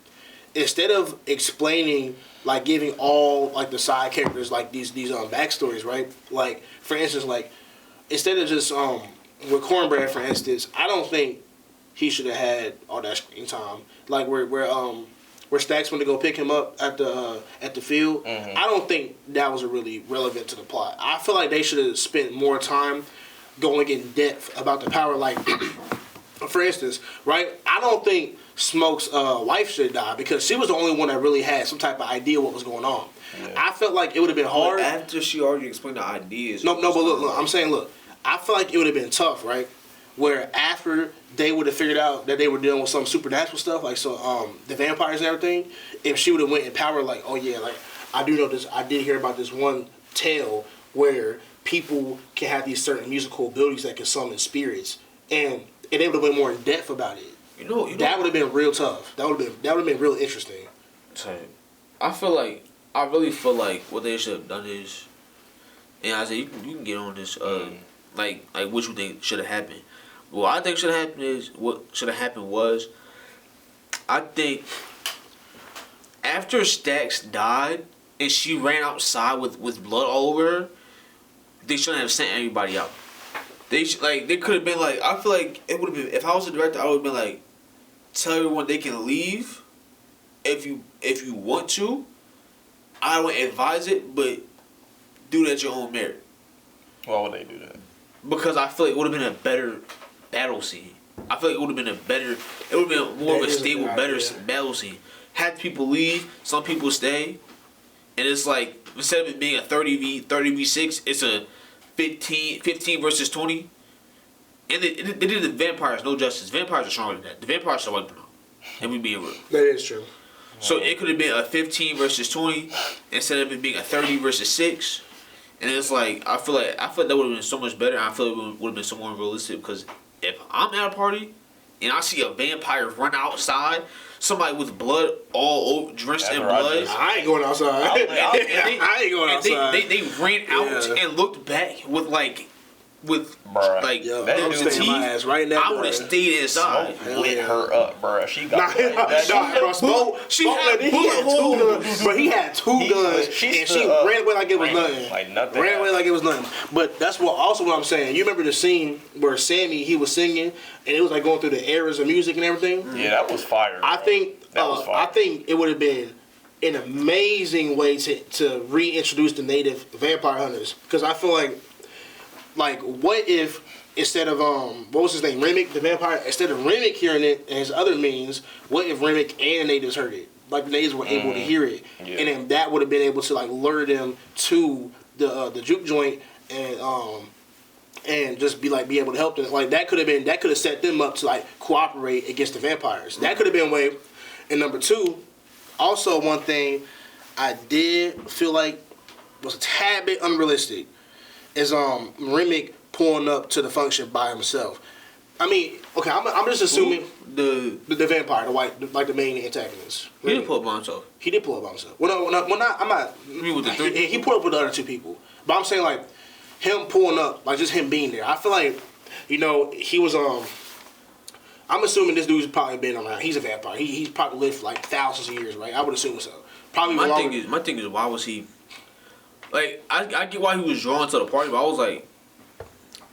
instead of explaining, like giving all like the side characters like these backstories, right? Like for instance, like instead of just with Cornbread, for instance, I don't think he should have had all that screen time. Like where Stacks went to go pick him up at the field. Mm-hmm. I don't think that was really relevant to the plot. I feel like they should have spent more time going in depth about the power. Like, for instance, right? I don't think Smoke's wife should die because she was the only one that really had some type of idea what was going on. Yeah. I felt like it would have been hard. But after she already explained the ideas. No, but look, I'm saying, look, I feel like it would have been tough, right? Where after they would have figured out that they were dealing with some supernatural stuff, like the vampires and everything, if she would have went in power, like, oh yeah, like I do know this, I did hear about this one tale where people can have these certain musical abilities that can summon spirits, and they would have went more in depth about it. You know that would have been real tough. That would have been real interesting. I really feel like what they should have done is, and I say you can get on this, like what you think should have happened. What I think should have happened is, what should have happened was, I think after Stacks died and she ran outside with blood all over her, they shouldn't have sent everybody out. They could have been like, I feel like it would have been, if I was the director, I would have been like, tell everyone they can leave if you want to. I would advise it, but do that at your own merit. Why would they do that? Because I feel like it would have been a better battle scene. I feel like it would have been it would have been more of a stable, better battle scene. Had people leave, some people stay, and it's like, instead of it being a 30v6, it's a 15 versus 20. And they did the vampires no justice. Vampires are stronger than that. The vampires should wipe them out. And we being real. That is true. So it could have been a 15 versus 20 instead of it being a 30 versus 6. And it's like, I feel like that would have been so much better. I feel like it would have been so more realistic, because if I'm at a party and I see a vampire run outside, somebody with blood all over, drenched in blood. I ain't going outside. I ain't going outside. They ran out and looked back with I'm staying my ass right now. I would have stayed inside. Smoke lit her up, bruh. She got Smoke. She had two guns, but he had two guns, and she ran away like it was nothing. Like nothing. Ran away like it was nothing. But that's what I'm saying. You remember the scene where Sammy, he was singing, and it was like going through the eras of music and everything. Yeah, that was fire. I think it would have been an amazing way to reintroduce the native vampire hunters, because I feel like, what if instead of what was his name, Remick the vampire, instead of Remick hearing it and his other means, what if Remick and the natives heard it? Like the natives were able to hear it, and then that would have been able to like lure them to the juke joint and just be able to help them. Like that could have set them up to like cooperate against the vampires. That could have been way. And number two, also one thing I did feel like was a tad bit unrealistic is Remick pulling up to the function by himself. I mean, okay, I'm just assuming the vampire, the white, like the main antagonist. He didn't pull up by himself. He did pull up by himself. Well, not. I'm not. You mean with the three? He pulled up with the other two people. But I'm saying like him pulling up, like just him being there. I feel like, he was I'm assuming this dude's probably been around. He's a vampire. He's probably lived for like thousands of years, right? I would assume so. Probably my thing is, why was he? Like, I get why he was drawn to the party, but I was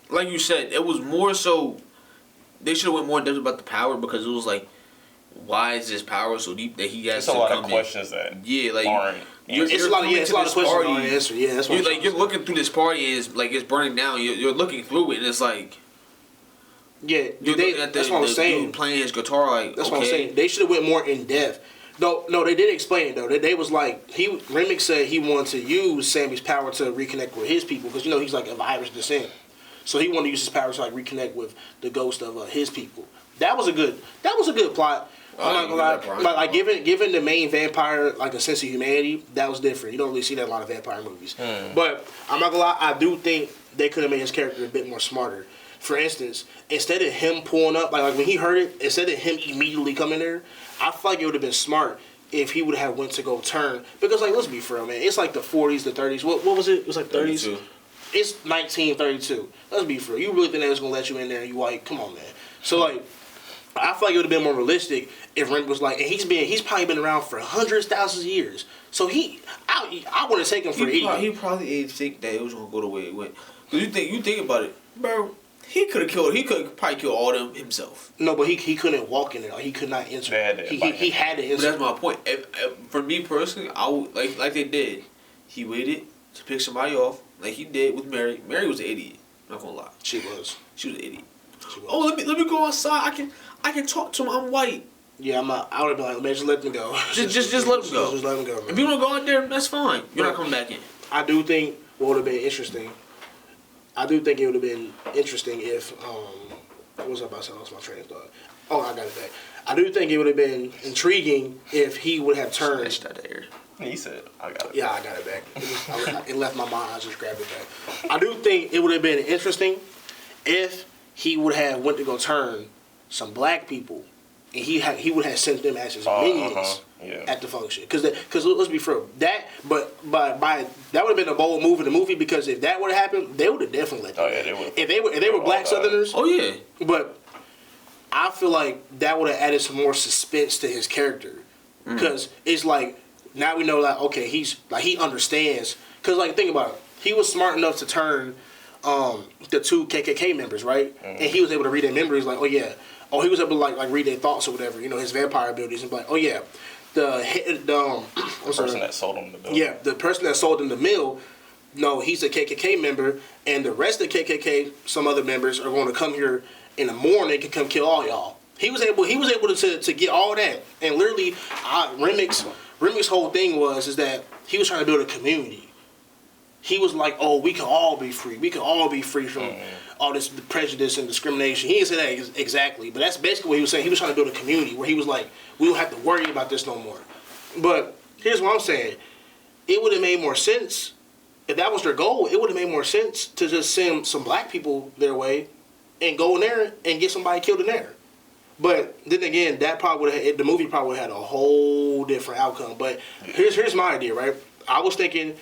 like you said, it was more so, they should have went more in depth about the power, because it was like, why is this power so deep that he has to come in? It's a lot of questions that aren't. It's a lot of questions that aren't answered. Yeah, that's what you're looking through this party, and it's burning down. You're looking through it, and it's like, yeah, that's what I'm saying. Dude playing his guitar, like, that's what I'm saying. They should have went more in depth. No, they did explain it though. They was like, Remick said he wanted to use Sammy's power to reconnect with his people, because he's like of Irish descent, so he wanted to use his power to like reconnect with the ghost of his people. That was a good plot. I'm not gonna lie, like giving the main vampire like a sense of humanity, that was different. You don't really see that in a lot of vampire movies. But I'm not gonna lie, I do think they could have made his character a bit more smarter. For instance, instead of him pulling up, like when he heard it, instead of him immediately coming there, I feel like it would have been smart if he would have went to go turn. Because, like, let's be for real, man. It's like the 40s, the 30s. What was it? It was like 30s? it's 1932. Let's be fair. You really think they was gonna let you in there and you white? Come on, man. So like, I feel like it would have been more realistic if Remick was like, and he's probably been around for hundreds, thousands of years. So I wouldn't take him for idiot. He probably didn't think that it was gonna go the way it went. Cause you think about it, bro. He could probably kill all them himself. No, but he couldn't walk in there. Like, he could not enter. He had to enter. But that's my point. For me personally, I would like they did. He waited to pick somebody off, like he did with Mary. Mary was an idiot. Not gonna lie. She was. She was an idiot. Oh, let me go outside. I can talk to him. I'm white. Yeah, I would have been like, man, just let them go. Just let him go. Just let him go. Man. If you want to go out there, that's fine. You're not coming back in. I do think what would have been interesting. I do think it would have been interesting if what was I about to say? I lost my train of thought. Oh, I got it back. I do think it would have been intriguing if he would have turned. He said, I got it. Yeah, I got it back. It left my mind. I just grabbed it back. I do think it would have been interesting if he would have went to go turn some black people, and he would have sent them as his minions at the function. Because let's be fair, that by that would have been a bold move in the movie, because if that would have happened, they would have definitely let them. Oh yeah, they would. If they were black Southerners. Oh yeah. But I feel like that would have added some more suspense to his character, because it's like now we know like okay he understands, because like think about it, he was smart enough to turn the two KKK members, right? And he was able to read their memories, like, he was able to like read their thoughts or whatever, his vampire abilities, and be like, the person that sold him the mill. Yeah, the person that sold him the mill. No, he's a KKK member, and the rest of the KKK, some other members, are going to come here in the morning and come kill all y'all. He was able to get all that, and literally, Remick's whole thing is that he was trying to build a community. He was like, oh, we can all be free. We can all be free from all this prejudice and discrimination. He didn't say that exactly, but that's basically what he was saying. He was trying to build a community where he was like, we don't have to worry about this no more. But here's what I'm saying. It would have made more sense, if that was their goal, it would have made more sense to just send some black people their way and go in there and get somebody killed in there. But then again, the movie probably would have had a whole different outcome. But here's my idea, right? I was thinking,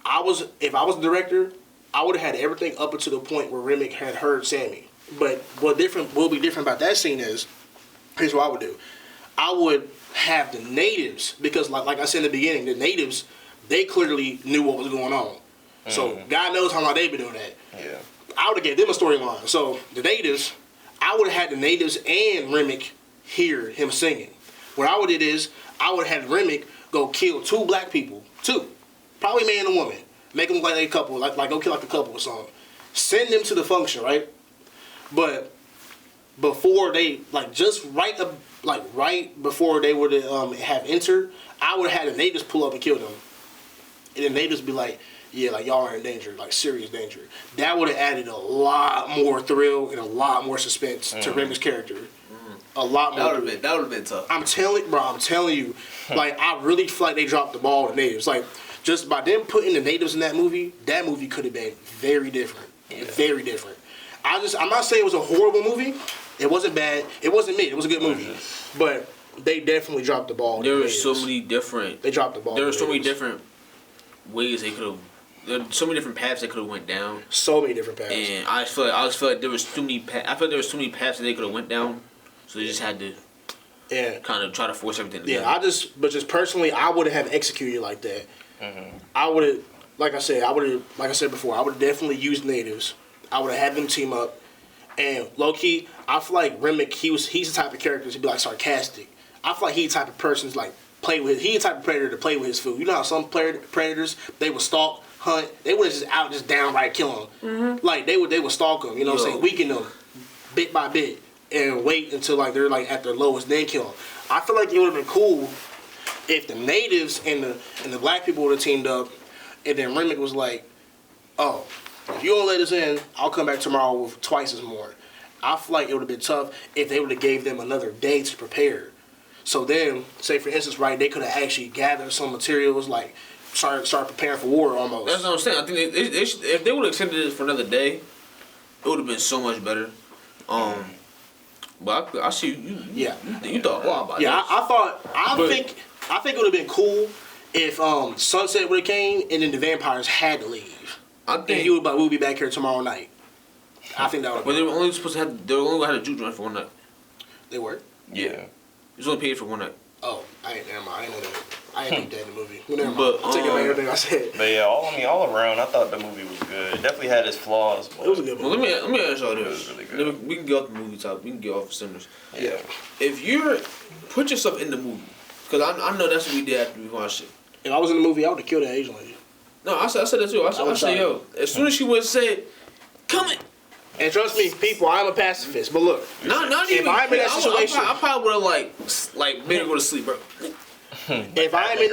if I was the director, I would have had everything up until the point where Remick had heard Sammy. But what will be different about that scene is, here's what I would do. I would have the natives, because like I said in the beginning, the natives, they clearly knew what was going on. So God knows how long they've been doing that. Yeah. I would have gave them a storyline. So the natives, I would have had the natives and Remick hear him singing. What I would have did is, I would have had Remick go kill two black people. Two. Probably man and woman. Make them look like a couple, like go kill like a couple or something. Send them to the function, right? But before they, right before they would have entered, I would have had the natives pull up and kill them. And the natives be like, yeah, like y'all are in danger, like serious danger. That would have added a lot more thrill and a lot more suspense to Remick's character. A lot more. That would have been tough. I'm telling you, like I really feel like they dropped the ball with the natives. Like just by them putting the natives in that movie could have been very different. Yeah. Very different. I'm not saying it was a horrible movie. It wasn't bad. It wasn't me. It was a good movie. But they definitely dropped the ball. There were so many different. They dropped the ball. There were so many different ways they could have. There were so many different paths they could have went down. So many different paths. And I just feel like there was too many. I feel like there was too many paths that they could have went down. So they just had to. Yeah. Kind of try to force everything together. Yeah, just personally, I wouldn't have executed like that. I would have, like I said before, I would have definitely used natives. I would have had them team up. And low key, I feel like Remick, he's the type of character to be like sarcastic. I feel like he's the type of person to like play with. He's the type of predator to play with his food. You know how some predators, they would stalk, hunt. They would just downright kill him. Like they would stalk him. You know what I'm saying? Weaken them bit by bit and wait until like they're like at their lowest, then kill them. I feel like it would have been cool if the natives and the black people would have teamed up, and then Remick was like, oh, if you don't let us in, I'll come back tomorrow with twice as more. I feel like it would have been tough if they would have gave them another day to prepare. So then, say for instance, right, they could have actually gathered some materials, like start preparing for war almost. That's what I'm saying. I think if they would have extended it for another day, it would have been so much better. But I see you thought a lot about this. I think it would have been cool if Sunset would have came and then the vampires had to leave. I and think we'll be back here tomorrow night. I think that would. But they were only supposed to have. They were only had a juke joint for one night. They were. Yeah. It was only paid for one night. Oh, never mind. I didn't know that. I didn't think that in the movie. Well, never mind. But, I'll take it back everything I said. But yeah, all around, I thought the movie was good. It definitely had its flaws. But It was a good movie. Well, let me ask y'all this. It was really good. We can get off the movie top. We can get off the sinners. Yeah. If you're put yourself in the movie, because I know that's what we did after we watched it. If I was in the movie, I would have killed that Asian lady. No, I said that too. I said, yo, as soon as she would have said, come in. And trust me, people, I'm a pacifist. But look, Not if even. I'm in that situation, I probably would have like made her go to sleep, bro. if I'm in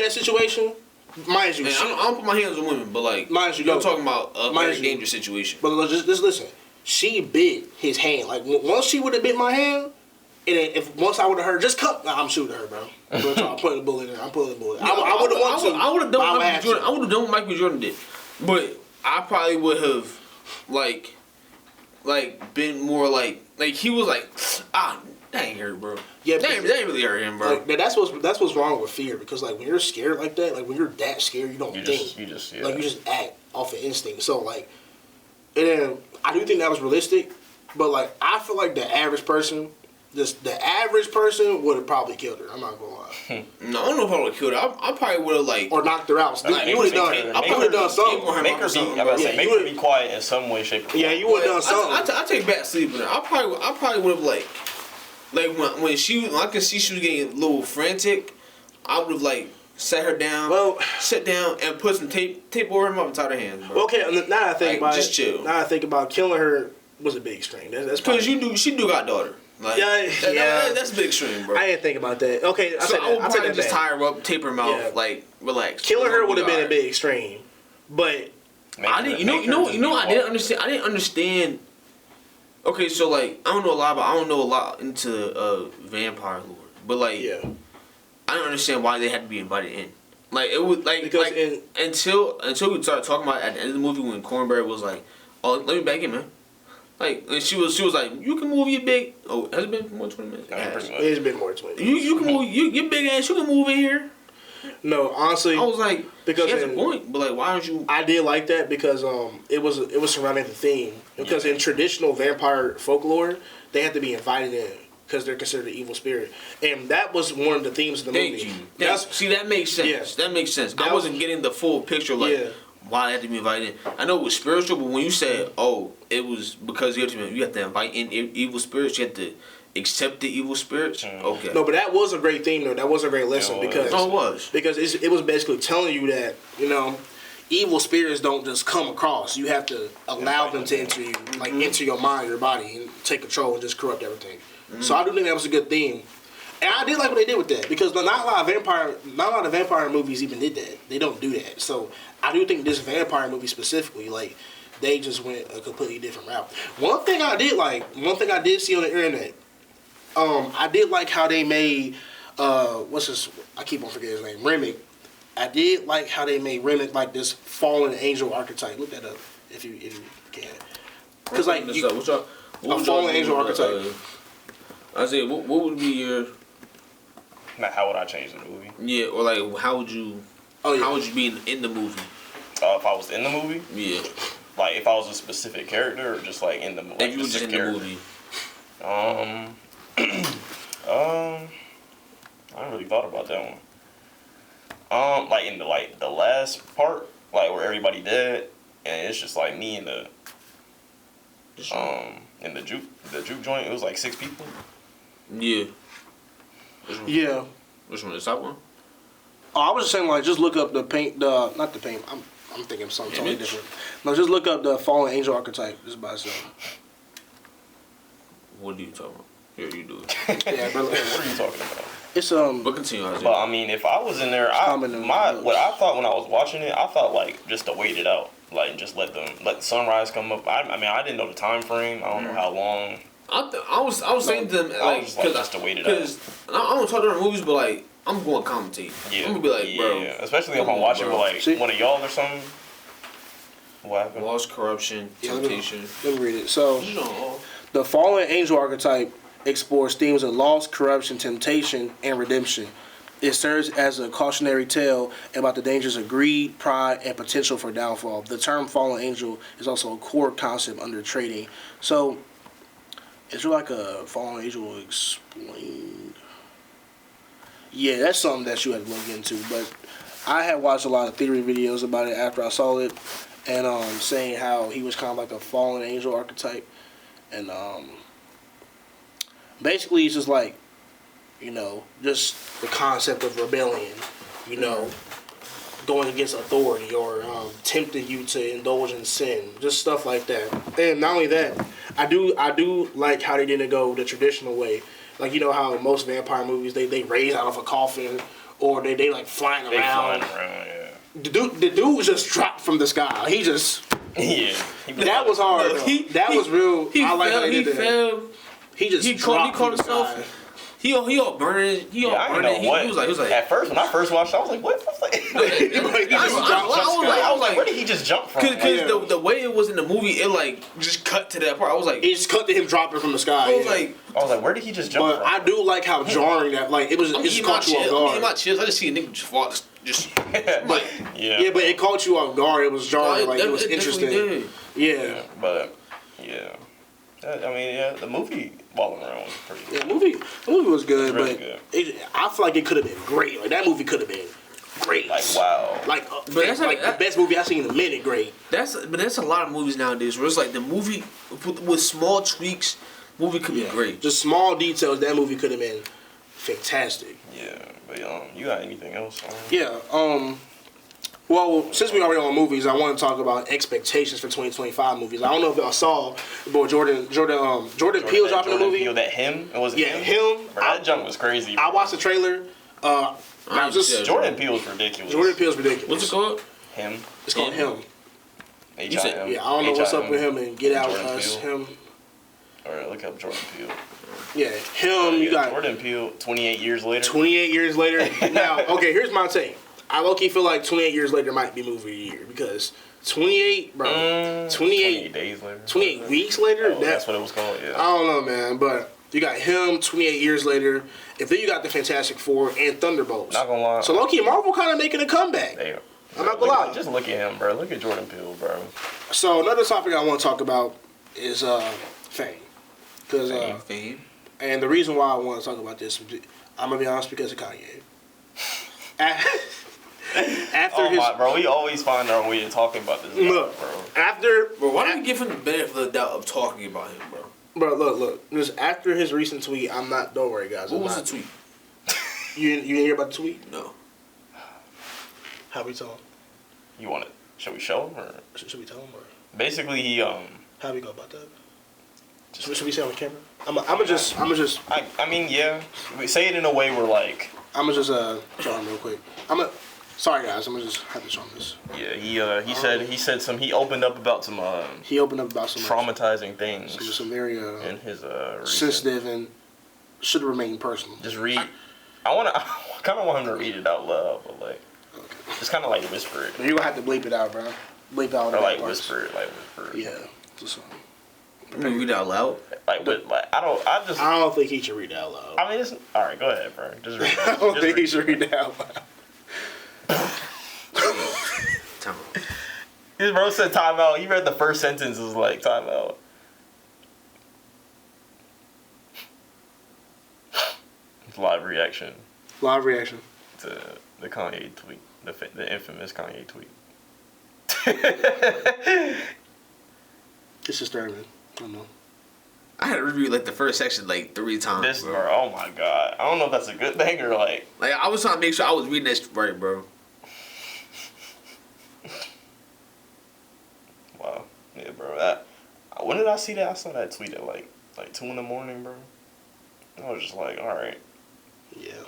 that situation, mind you, And I don't put my hands on women, but like, mind you, I'm talking about a mind very you. dangerous situation. But just listen. She bit his hand. Like once she would have bit my hand, and then once I would have heard, just come. Nah, I'm shooting her, bro. I'm putting the bullet in her. I'm putting the bullet. I would have wanted to. I would have done what Michael Jordan. I would have done what Michael Jordan did, but I probably would have like been more like he was like, that ain't hurt, bro. Yeah, that ain't really hurt him, bro. Like, that's what's wrong with fear, because like when you're scared like that, like when you're that scared, you don't think. You just act off of instinct. So like, and then I do think that was realistic, but like I feel like the average person would have probably killed her. I'm not gonna lie. No, I don't know if I would have killed her. I probably would have or knocked her out. Like, you would have done. I would have done something. Make her be quiet in some way, shape, or form. Yeah, you would have done something. I take back sleeping. I probably would have like when I could see she was getting a little frantic, I would have sat her down, sit down, and put some tape over her mouth and tie her hands, bro. Okay, now I think about just chill. Now I think about killing her was a big extreme. That's because she do got daughter. That's a big extreme, bro. I didn't think about that. Okay, I would probably just tie her up, tape her mouth, relax. Killing her would have been a big extreme, but I didn't. You know, I didn't understand. I didn't understand. Okay, so I don't know a lot into vampire lore, but I didn't understand why they had to be invited in. It was because until we started talking about at the end of the movie when Cornberry was like, "Oh, let me back in, man." And she was like, "You can move your big." Oh, has it been more than 20 minutes? It's been more than 20 minutes. You can move your big ass. You can move in here. No, honestly, I was like, because she has a point, but why aren't you? I did like that because it was surrounding the theme. Because in traditional vampire folklore, they have to be invited in because they're considered an evil spirit, and that was one of the themes of the movie. See, that makes sense. Yeah. That makes sense. I wasn't getting the full picture why they had to be invited in. I know it was spiritual, but when you said, it was because you have to invite in evil spirits, you have to accept the evil spirits. Okay. No, but that was a great theme though. That was a great lesson because it was basically telling you that evil spirits don't just come across. You have to allow them to enter you, enter your mind, your body, and take control and just corrupt everything. Mm-hmm. So I do think that was a good theme. And I did like what they did with that because not a lot of vampire movies even did that. They don't do that. So I do think this vampire movie specifically, they just went a completely different route. One thing I did see on the internet, I did like how they made I keep on forgetting his name, Remick. I did like how they made Remick this fallen angel archetype. Look that up if you can. Because a fallen angel archetype. I said, what would be your? How would I change the movie? Yeah, or how would you? How would you be in the movie? If I was in the movie? Yeah. If I was a specific character or just in the movie? If you were just in the movie. I haven't really thought about that one. In the last part, where everybody dead, and it's just me and the juke joint. It was 6 people. Yeah. Yeah. Which one? The top one? Oh, I was just saying just look up not the paint. I'm thinking of something totally different. No, just look up the fallen angel archetype just by itself. What are you talking about? Here, you do it. Yeah, brother. What are you talking about? It's But continue. But if I was in there, what I thought when I was watching it, I thought just to wait it out, just let the sunrise come up. I didn't know the time frame. I don't know how long. I was saying to them just to wait it out. Because I don't talk about movies, but I'm going to commentate. Yeah. I'm gonna be bro. Yeah. Especially if I'm watching with one of y'all or something. What happened? Lost, corruption, temptation. Let me read it. So, the fallen angel archetype explores themes of loss, corruption, temptation, and redemption. It serves as a cautionary tale about the dangers of greed, pride, and potential for downfall. The term fallen angel is also a core concept under trading. So, is there like a fallen angel explained? Yeah, that's something that you had to look into. But I had watched a lot of theory videos about it after I saw it, and saying how he was kind of like a fallen angel archetype, and basically it's just like, you know, just the concept of rebellion, you know, going against authority or tempting you to indulge in sin, just stuff like that. And not only that, I do like how they didn't go the traditional way. Like, you know how in most vampire movies they raise out of a coffin or they like flying around. Yeah. The dude just dropped from the sky. He just that was hard. That was real. I like how they did that. He caught himself. He all burning. He was like. At first, when I first watched, I was like, "What?" I was like, "Where did he just jump from?" Because the way it was in the movie, it like just cut to that part. I was like, it just cut to him dropping from the sky. I was like, "Where did he just jump from?" But I do like how jarring that. Like it was. It caught you off guard. My chills. I just see a nigga just fall. But but it caught you off guard. It was jarring. Like it was interesting. Yeah, but yeah. I mean, the movie Falling Around was pretty good. Yeah, the movie was good, really but good. I feel like it could have been great. Like, that movie could have been great. Like, wow. Like, but that's like the best movie I've seen in a minute, great. That's a lot of movies nowadays where it's like the movie, with small tweaks, movie could be great. Just small details, that movie could have been fantastic. Yeah, but you got anything else? Well, since we already on movies, I want to talk about expectations for 2025 movies. I don't know if y'all saw, but Jordan Peele dropping a movie. That him? It was him. Bro, that jump was crazy. Bro. I watched the trailer. Jordan Peele's ridiculous. Jordan Peele's ridiculous. What's it called? Him. It's called Him. H-I-M. Yeah, I don't know what's up with him and Get Out Us. Him. Alright, look up Jordan Peele. Yeah, him. You got Jordan Peele. 28 years later. 28 years later. Now, okay, here's my take. I low-key feel like 28 years later might be movie of the year because 28, bro. 28 days later. 28 weeks later? Oh, that's what it was called, yeah. I don't know, man, but you got him 28 years later. If then you got the Fantastic Four and Thunderbolts. Not gonna lie. So low-key, Marvel kind of making a comeback. I'm not gonna lie. Just look at him, bro. Look at Jordan Peele, bro. So another topic I want to talk about is fame. Fame. And the reason why I want to talk about this, I'm gonna be honest, because of Kanye. Bro, we always find our way of talking about this. Look, bro, why don't we give him the benefit of the doubt of talking about him, bro? Bro, look. Just after his recent tweet, don't worry, guys. What was the tweet? You didn't hear about the tweet? No. How we tell him? You want it? Should we show him or? Should we tell him or? Basically, he How we go about that? Should we say on the camera? I'm just. I mean, yeah. We say it in a way where like. I'ma just show him real quick. Sorry guys, I'm gonna just have to show him this. Yeah, he said he opened up about some traumatizing things. Some very in his sensitive and should remain personal. Just read. I kind of want him to read it out loud, but like, just kind of like whisper it. You're gonna have to bleep it out, bro. Bleep out. Or like whisper it, Yeah. Just read it out loud. I don't think he should read it out loud. I mean, it's all right. Go ahead, bro. Just read it. I don't think he should read it out loud. His bro said timeout. He read the first sentence, was like timeout. Live reaction to the Kanye tweet, the infamous Kanye tweet. It's disturbing. I don't know. I had to review like the first section like 3 times. Bro, oh my god! I don't know if that's a good thing or like. Like I was trying to make sure I was reading this right, bro. Wow. Yeah, bro. When did I see that? I saw that tweet at like 2 in the morning, bro. I was just like, all right. Yeah.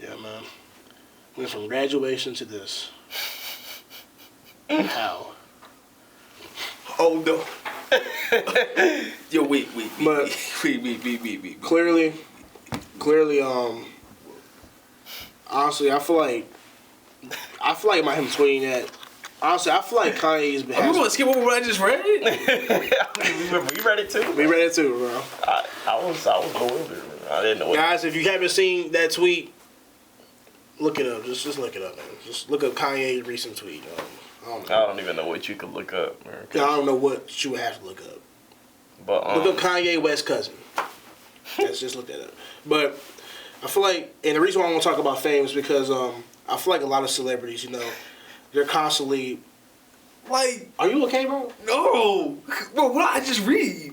Yeah, man. Went from graduation to this. How? Oh no. Yo, wait. Clearly, honestly, I feel like by him tweeting that. Honestly, I feel like Kanye's been. Are we gonna skip over what I just read? We read it too. We read it too, bro. I was bewildered. I didn't know. Guys, if you haven't seen that tweet, look it up. Just look it up, man. Just look up Kanye's recent tweet. I don't even know what you could look up. I don't know what you would have to look up. But look up Kanye West cousin. Let's just look that up. But I feel like, and the reason why I want to talk about fame is because I feel like a lot of celebrities, you know, they're constantly like. Are you okay, bro? No, bro. What I just read.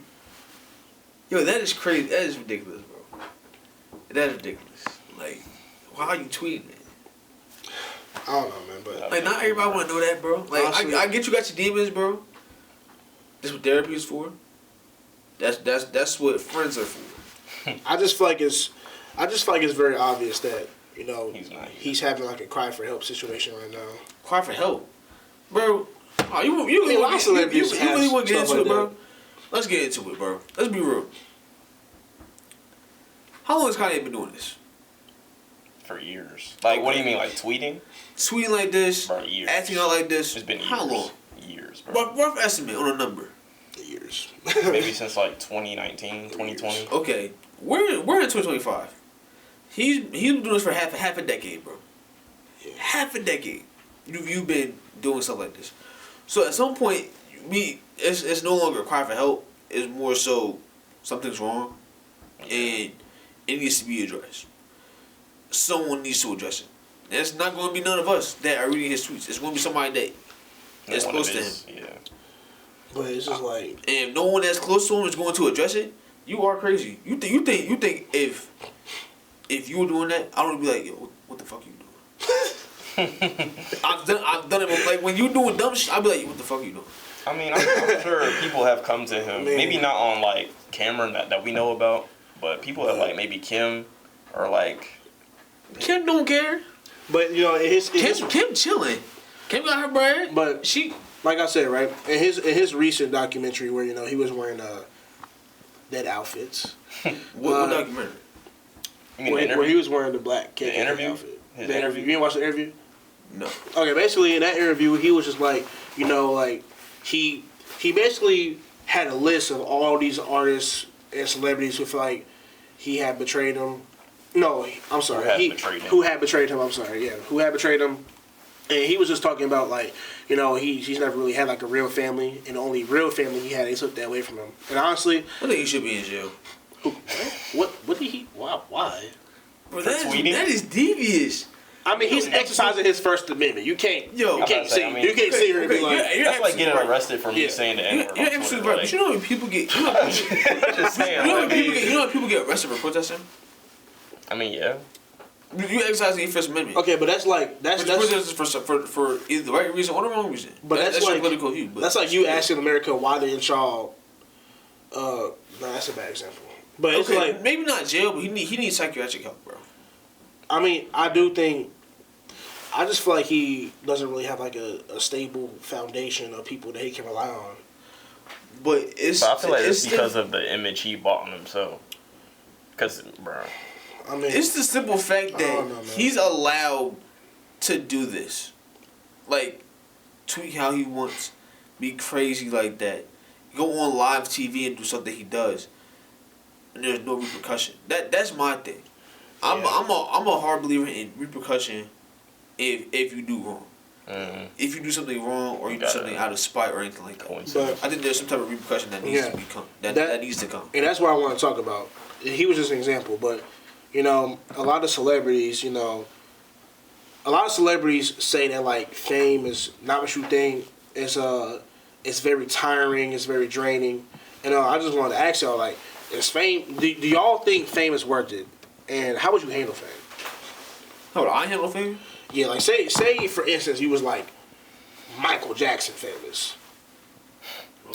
Yo, that is crazy. That is ridiculous, bro. That is ridiculous. Like, why are you tweeting it? I don't know, man, but like, not everybody want to know that, bro. Like, honestly, I get you got your demons, bro. That's what therapy is for. That's what friends are for. I just feel like it's very obvious that, you know, he's having like a cry for help situation right now. Cry for help, bro. Oh, you really want to get into it, bro? Let's get into it, bro. Let's be real. How long has Kanye been doing this? For years. Like, what do you mean, like tweeting? Tweeting like this, bro, years. acting out like this. It's been years. How long? Years, bro. Rough estimate on a number. Years. Maybe since like 2019, 2020. Okay, we're in 2025. He's been doing this for half a decade, bro. Yeah. Half a decade. You've been doing stuff like this. So at some point, it's no longer a cry for help. It's more so something's wrong, and it needs to be addressed. Someone needs to address it. And it's not going to be none of us that are reading his tweets. It's going to be somebody that's close to him. Yeah. But it's just like, and if no one that's close to him is going to address it, you are crazy. You think if you were doing that, I would be like, yo, what the fuck are you doing? I've done it. Like when you doing dumb shit, I'd be like, what the fuck are you doing? I mean, I'm sure people have come to him, maybe not on like camera that we know about, but people have like maybe Kim or like. Kim don't care. But you know, Kim chilling. Kim got her bread. But she, like I said, right, in his recent documentary where, you know, he was wearing dead outfits. What documentary? You mean where he was wearing the black kid interview outfit. His the interview. You didn't watch the interview? No. Okay, basically in that interview he was just like, you know, like he basically had a list of all these artists and celebrities who feel like he had betrayed them. No, I'm sorry. Who had betrayed him? I'm sorry. Yeah, who had betrayed him? And he was just talking about, like, you know, he's never really had like a real family, and the only real family he had, they took that away from him. And honestly, I think he should be in jail. What did he? Why? Bro, that is devious. I mean, he's exercising his First Amendment. You can't sit here and be like, that's like getting arrested for me saying the N-word. You're absolutely right. But you know when people get, you know when people get arrested for protesting? I mean, yeah. You exercising your First Amendment. Okay, but that's for either the right reason or the wrong reason. But that's like your political view. That's like you asking America why they in trial. No, that's a bad example. But it's like maybe not jail, but he needs psychiatric help, bro. I mean, I just feel like he doesn't really have like a stable foundation of people that he can rely on. But I feel like it's because of the image he bought on himself. Because, bro. I mean, it's the simple fact that he's allowed to do this. Like, tweet how he wants, be crazy like that, go on live TV and do something he does, and there's no repercussion. That's my thing. I'm a hard believer in repercussion if you do wrong. Mm-hmm. If you do something wrong or you do something out of spite or anything like that. But I think there's some type of repercussion that needs to become that needs to come. And that's what I want to talk about. He was just an example, but you know, a lot of celebrities say that like fame is not what you think. It's very tiring. It's very draining. And I just wanted to ask y'all, like, is fame? Do y'all think fame is worth it? And how would you handle fame? How would I handle fame? Yeah, like say for instance you was like Michael Jackson famous.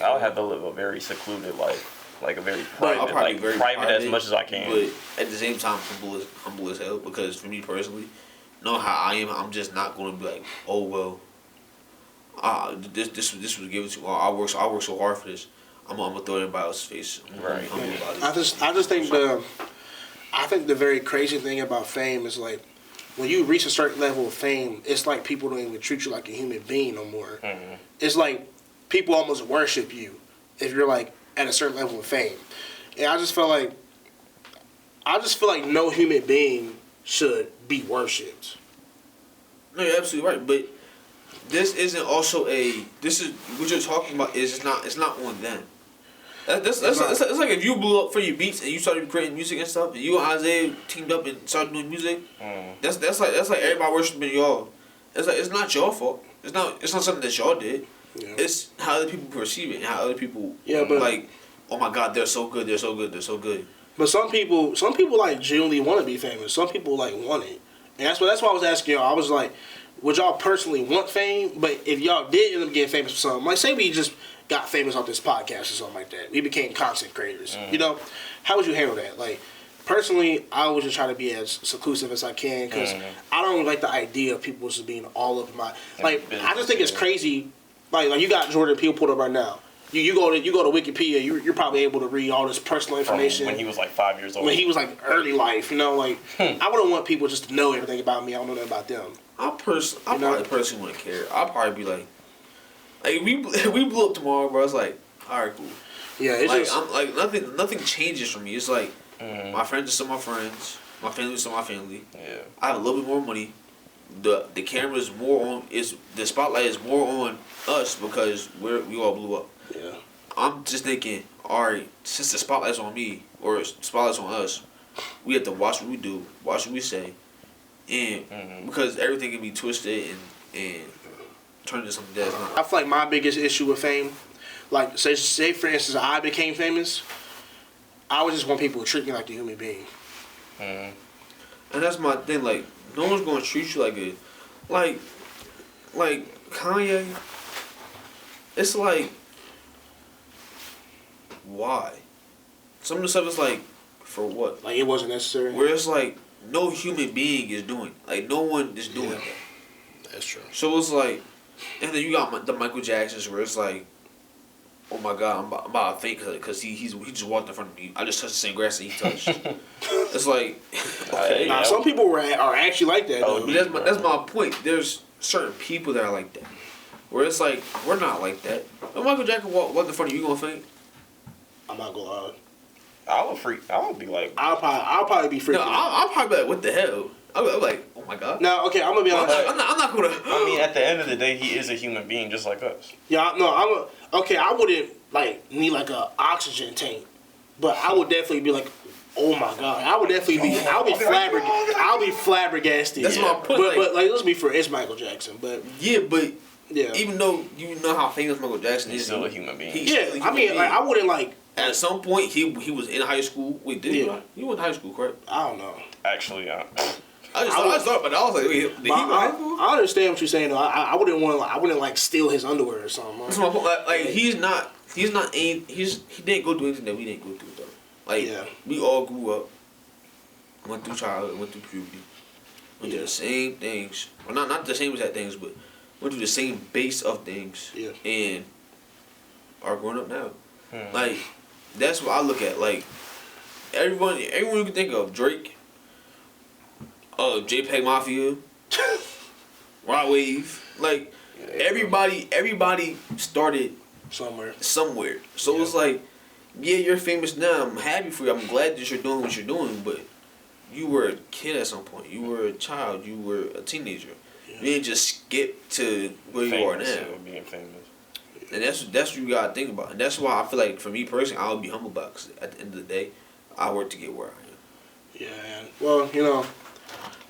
I would have to live a very secluded life. Like a very private, very private as much as I can. But at the same time, humble as hell. Because for me personally, know how I am. I'm just not going to be like, oh well, this was given to me. I work so hard for this. I'm gonna throw it in everybody else's face. Right. I just think the very crazy thing about fame is like when you reach a certain level of fame, it's like people don't even treat you like a human being no more. Mm-hmm. It's like people almost worship you if you're like at a certain level of fame. And I just felt like I just feel like no human being should be worshipped. No, you're absolutely right. But this isn't also this is what you're talking about. It's not on them. It's like if you blew up for your beats and you started creating music and stuff, and you and Isaiah teamed up and started doing music. That's like everybody worshiping y'all. It's not your fault. It's not something that y'all did. Yeah. It's how other people perceive it and how other people like, oh my God, they're so good, they're so good, they're so good. But some people like genuinely want to be famous. Some people like want it, and that's why I was asking y'all. I was like, would y'all personally want fame? But if y'all did end up getting famous for something, like say we just got famous off this podcast or something like that, we became content creators. You know, how would you handle that? Like, personally, I would just try to be as seclusive as I can because I don't like the idea of people just being all up in my like. I just think it's crazy. Like you got Jordan Peele pulled up right now. You go to Wikipedia, you're probably able to read all this personal information. From when he was like 5 years old. When he was like early life, you know, like I wouldn't want people just to know everything about me. I don't know nothing about them. I probably personally wouldn't care. I'll probably be like we blew up tomorrow, bro. It's like, all right, cool. Yeah, it's like just I'm like nothing changes for me. It's like my friends are still my friends, my family is still my family. Yeah, I have a little bit more money. The camera is more on the spotlight is more on us because we all blew up. Yeah. I'm just thinking, alright, since the spotlight's on me or the spotlight's on us, we have to watch what we do, watch what we say, and because everything can be twisted and turned into something that's not. I feel like my biggest issue with fame, like say for instance I became famous, I would just want people to treat me like a human being. And that's my thing. Like no one's gonna treat you like Kanye. It's like, why? Some of the stuff is like, for what? Like it wasn't necessary. Where it's like no human being is doing. Like no one is doing that. That's true. So it's like, and then you got the Michael Jacksons where it's like, oh my God, I'm about to faint because he just walked in front of me. I just touched the same grass that he touched. It's like, okay. Now some people are actually like that. Oh, but that's my point. There's certain people that are like that. Where it's like, we're not like that. If Michael Jackson walked in front of you, gonna faint? I'm not gonna lie. I would be like, I'll probably be freaking. No, I'll probably be like, what the hell? I'm like, oh my God. Now, okay, I'm gonna be honest. I'm not gonna. I mean, at the end of the day, he is a human being just like us. Yeah, no, okay. I wouldn't like need like a oxygen tank, but I would definitely be like, oh my God. I would definitely be. I'll be flabbergasted. That's my point. But like, let's be fair, it's Michael Jackson. But yeah, but. Yeah. Even though you know how famous Michael Jackson is, he's still a human being. I mean, like, I wouldn't like. At some point, he was in high school. Wait, did he? He went to high school, correct? I don't know. Actually, I just thought, but I was like, wait, did he go to high school? I understand what you're saying though. I wouldn't want to. I wouldn't like steal his underwear or something. Right? That's my point. Like he didn't go through anything that we didn't go through though. Like we all grew up, went through childhood, went through puberty, went through the same things. Well, not the same exact things, but went through the same base of things. Yeah. And are growing up now. Like that's what I look at. Like everyone you can think of, Drake, JPEG Mafia, Rod Wave, like everybody started somewhere. So it's like, yeah, you're famous now. I'm happy for you. I'm glad that you're doing what you're doing. But you were a kid at some point. You were a child. You were a teenager. Yeah. You didn't just skip to where you are now. Being famous. And that's what you gotta think about. And that's why I feel like for me personally, I would be humble about it. Because at the end of the day, I work to get where I am. Yeah, man. Well, you know,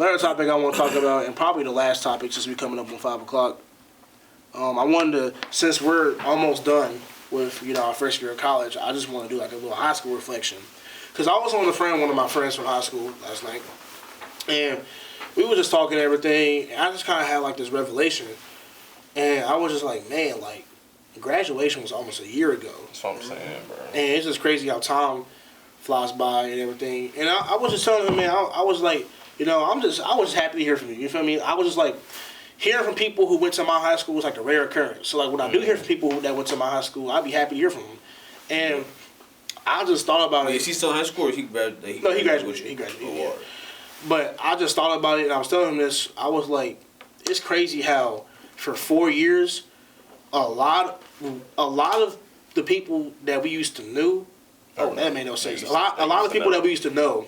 another topic I want to talk about, and probably the last topic since we're coming up on 5 o'clock. I wanted to, since we're almost done with, you know, our first year of college, I just want to do like a little high school reflection. Because I was on one of my friends from high school last night, and we were just talking everything, and I just kind of had like this revelation, and I was just like, man, like, graduation was almost a year ago. That's what I'm saying, bro. And it's just crazy how time flies by and everything. And I was just telling him, man, I was like, you know, I was just happy to hear from you. You feel me? I was just like, hearing from people who went to my high school was like a rare occurrence. So like when I do hear from people that went to my high school, I'd be happy to hear from them. And I just thought about it. Is he still in high school or he graduated? No, he graduated. Yeah. But I just thought about it and I was telling him this. I was like, it's crazy how for 4 years, a lot of the people that we used to Oh, that made no sense. A lot of people that we used to know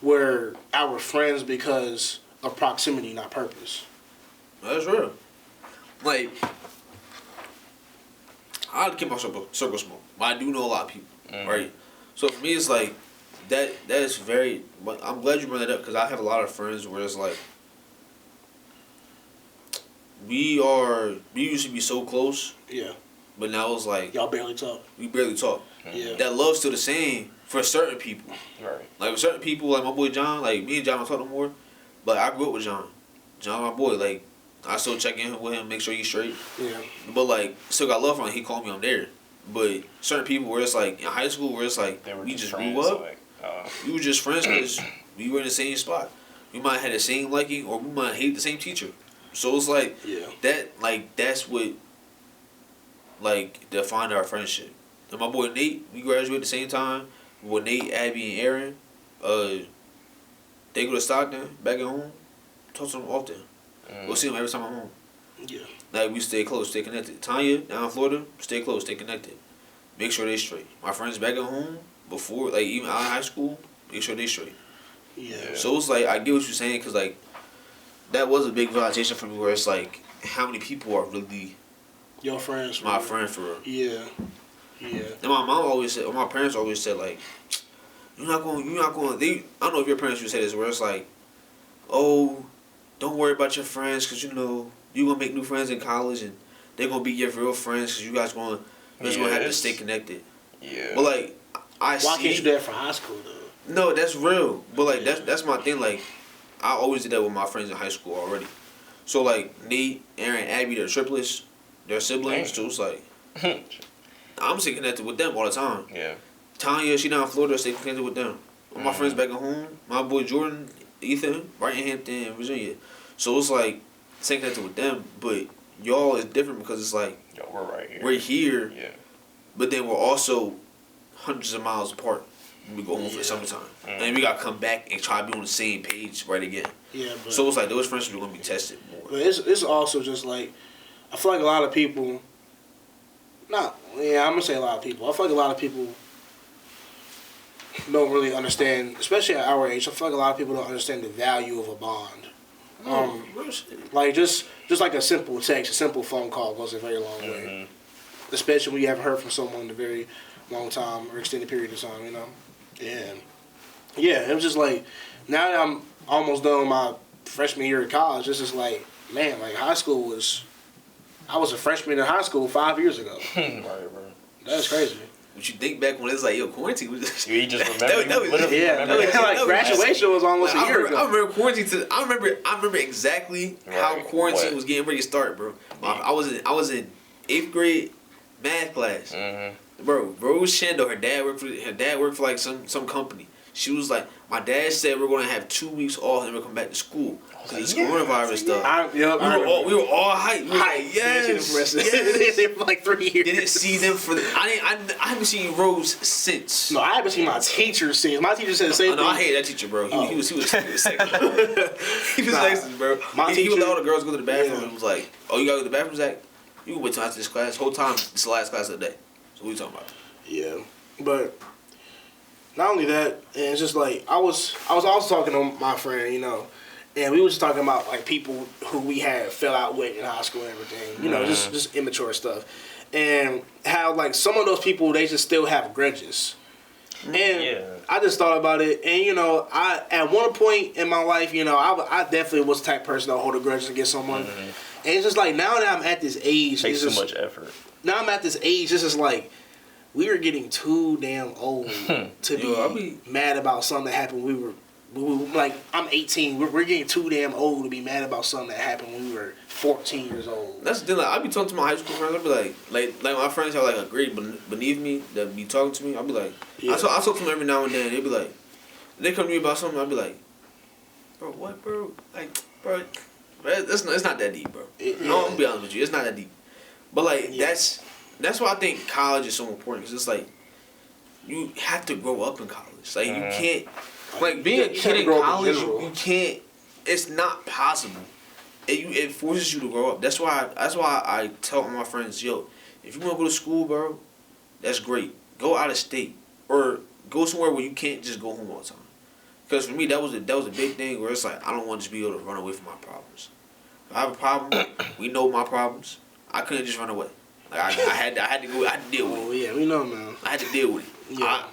were our friends because of proximity, not purpose. That's real. Like, I like to keep my circle small, but I do know a lot of people, right? So for me, it's like that is very. But I'm glad you brought that up because I have a lot of friends where it's like we used to be so close. Yeah. But now it's like y'all barely talk. We barely talk. Yeah. That love's still the same for certain people. Right. Like with certain people, like my boy John, like me and John don't talk no more. But I grew up with John. John, my boy, like I still check in with him, make sure he's straight. Yeah. But like still got love for him. He called me, I'm there. But certain people where it's like in high school where it's like we just grew up. Like, we were just friends because we were in the same spot. We might have had the same liking or we might hate the same teacher. So it's like that's what like defined our friendship. And my boy Nate, we graduated at the same time. With Nate, Abby, and Aaron, they go to Stockton back at home. Talk to them often. Go see them every time I'm home. Yeah. Like we stay close, stay connected. Tanya down in Florida, stay close, stay connected. Make sure they straight. My friends back at home before, like even out of high school, make sure they straight. Yeah. So it's like I get what you're saying because like that was a big realization for me where it's like how many people are really your friends. My friend for real. Yeah. Yeah. And my mom always said, or my parents always said like, you're not going. I don't know if your parents would say this where it's like, oh, don't worry about your friends because you know you're gonna make new friends in college and they're gonna be your real friends because you guys gonna have to stay connected. Yeah. But like why can't you do that for high school though? No, that's real. But like that's my thing. Like I always did that with my friends in high school already. So like Nate, Aaron, Abby, they're triplets, they're siblings. So it's like I'm staying connected with them all the time. Yeah. Tanya, she down in Florida, stay connected with them. All my friends back at home, my boy Jordan, Ethan, right in Hampton, Virginia. So it's like staying connected with them, but y'all is different because it's like we're right here. We're here. Yeah. But then we're also hundreds of miles apart when we go home for the summertime. And we gotta come back and try to be on the same page right again. Yeah, but so it's like those friendships are gonna be tested more. But it's also just like I feel like a lot of people I'm gonna say a lot of people. I feel like a lot of people don't really understand, especially at our age, I feel like a lot of people don't understand the value of a bond. Like just like a simple text, a simple phone call goes a very long way. Especially when you haven't heard from someone in a very long time or extended period of time, you know? And yeah, it was just like, now that I'm almost done with my freshman year of college, it's just like, man, like high school was, I was a freshman in high school 5 years ago. Right, bro. That's crazy. But you think back when it was like, yo, quarantine was just... You just remember. Like graduation was almost a year ago. I remember quarantine. I remember exactly how quarantine was getting ready to start, bro. I was in 8th grade math class. Bro, Rose Shando, her dad worked for like some company. She was like, my dad said we're gonna have 2 weeks off and we're come back to school because of this coronavirus stuff. We were all hyped. We were like, yes. They for like 3 years. Didn't see them for. I haven't seen Rose since. No, I haven't seen my teacher since. My teacher said the same thing. No, I hated that teacher, bro. He was sexist. He was sexist, bro. He would let all the girls go to the bathroom and was like, "Oh, you gotta go to the bathroom, Zach? You can wait till after this class. Whole time, it's the last class of the day." So what are you talking about? Yeah, but not only that, and it's just like I was also talking to my friend, you know, and we was just talking about like people who we had fell out with in high school and everything, you know, just immature stuff, and how like some of those people they just still have grudges, and I just thought about it, and you know, I at one point in my life, you know, I definitely was the type of person that hold a grudge against someone, and it's just like now that I'm at this age, takes so much effort. Now I'm at this age, it's just like. We were getting too damn old to be mad about something that happened. We were like, I'm 18. We're getting too damn old to be mad about something that happened when we were 14 years old. That's the thing. Like, I be talking to my high school friends. I be like my friends have like a grade beneath me that be talking to me. I be like, I talk to them every now and then. They be like, they come to me about something. I be like, bro, what, bro? Like, bro, it's not that deep, bro. I'm gonna be honest with you. It's not that deep. But like That's why I think college is so important because it's like you have to grow up in college. Like you can't, like being a kid in college, you can't. It's not possible. It forces you to grow up. That's why I tell all my friends, yo, if you want to go to school, bro, that's great. Go out of state. or go somewhere where you can't just go home all the time. Because for me, that was a big thing where it's like I don't want to just be able to run away from my problems. If I have a problem, we know my problems. I couldn't just run away. Like I had to go. I had to deal with it. Oh yeah, we know, man. I had to deal with it. Yeah.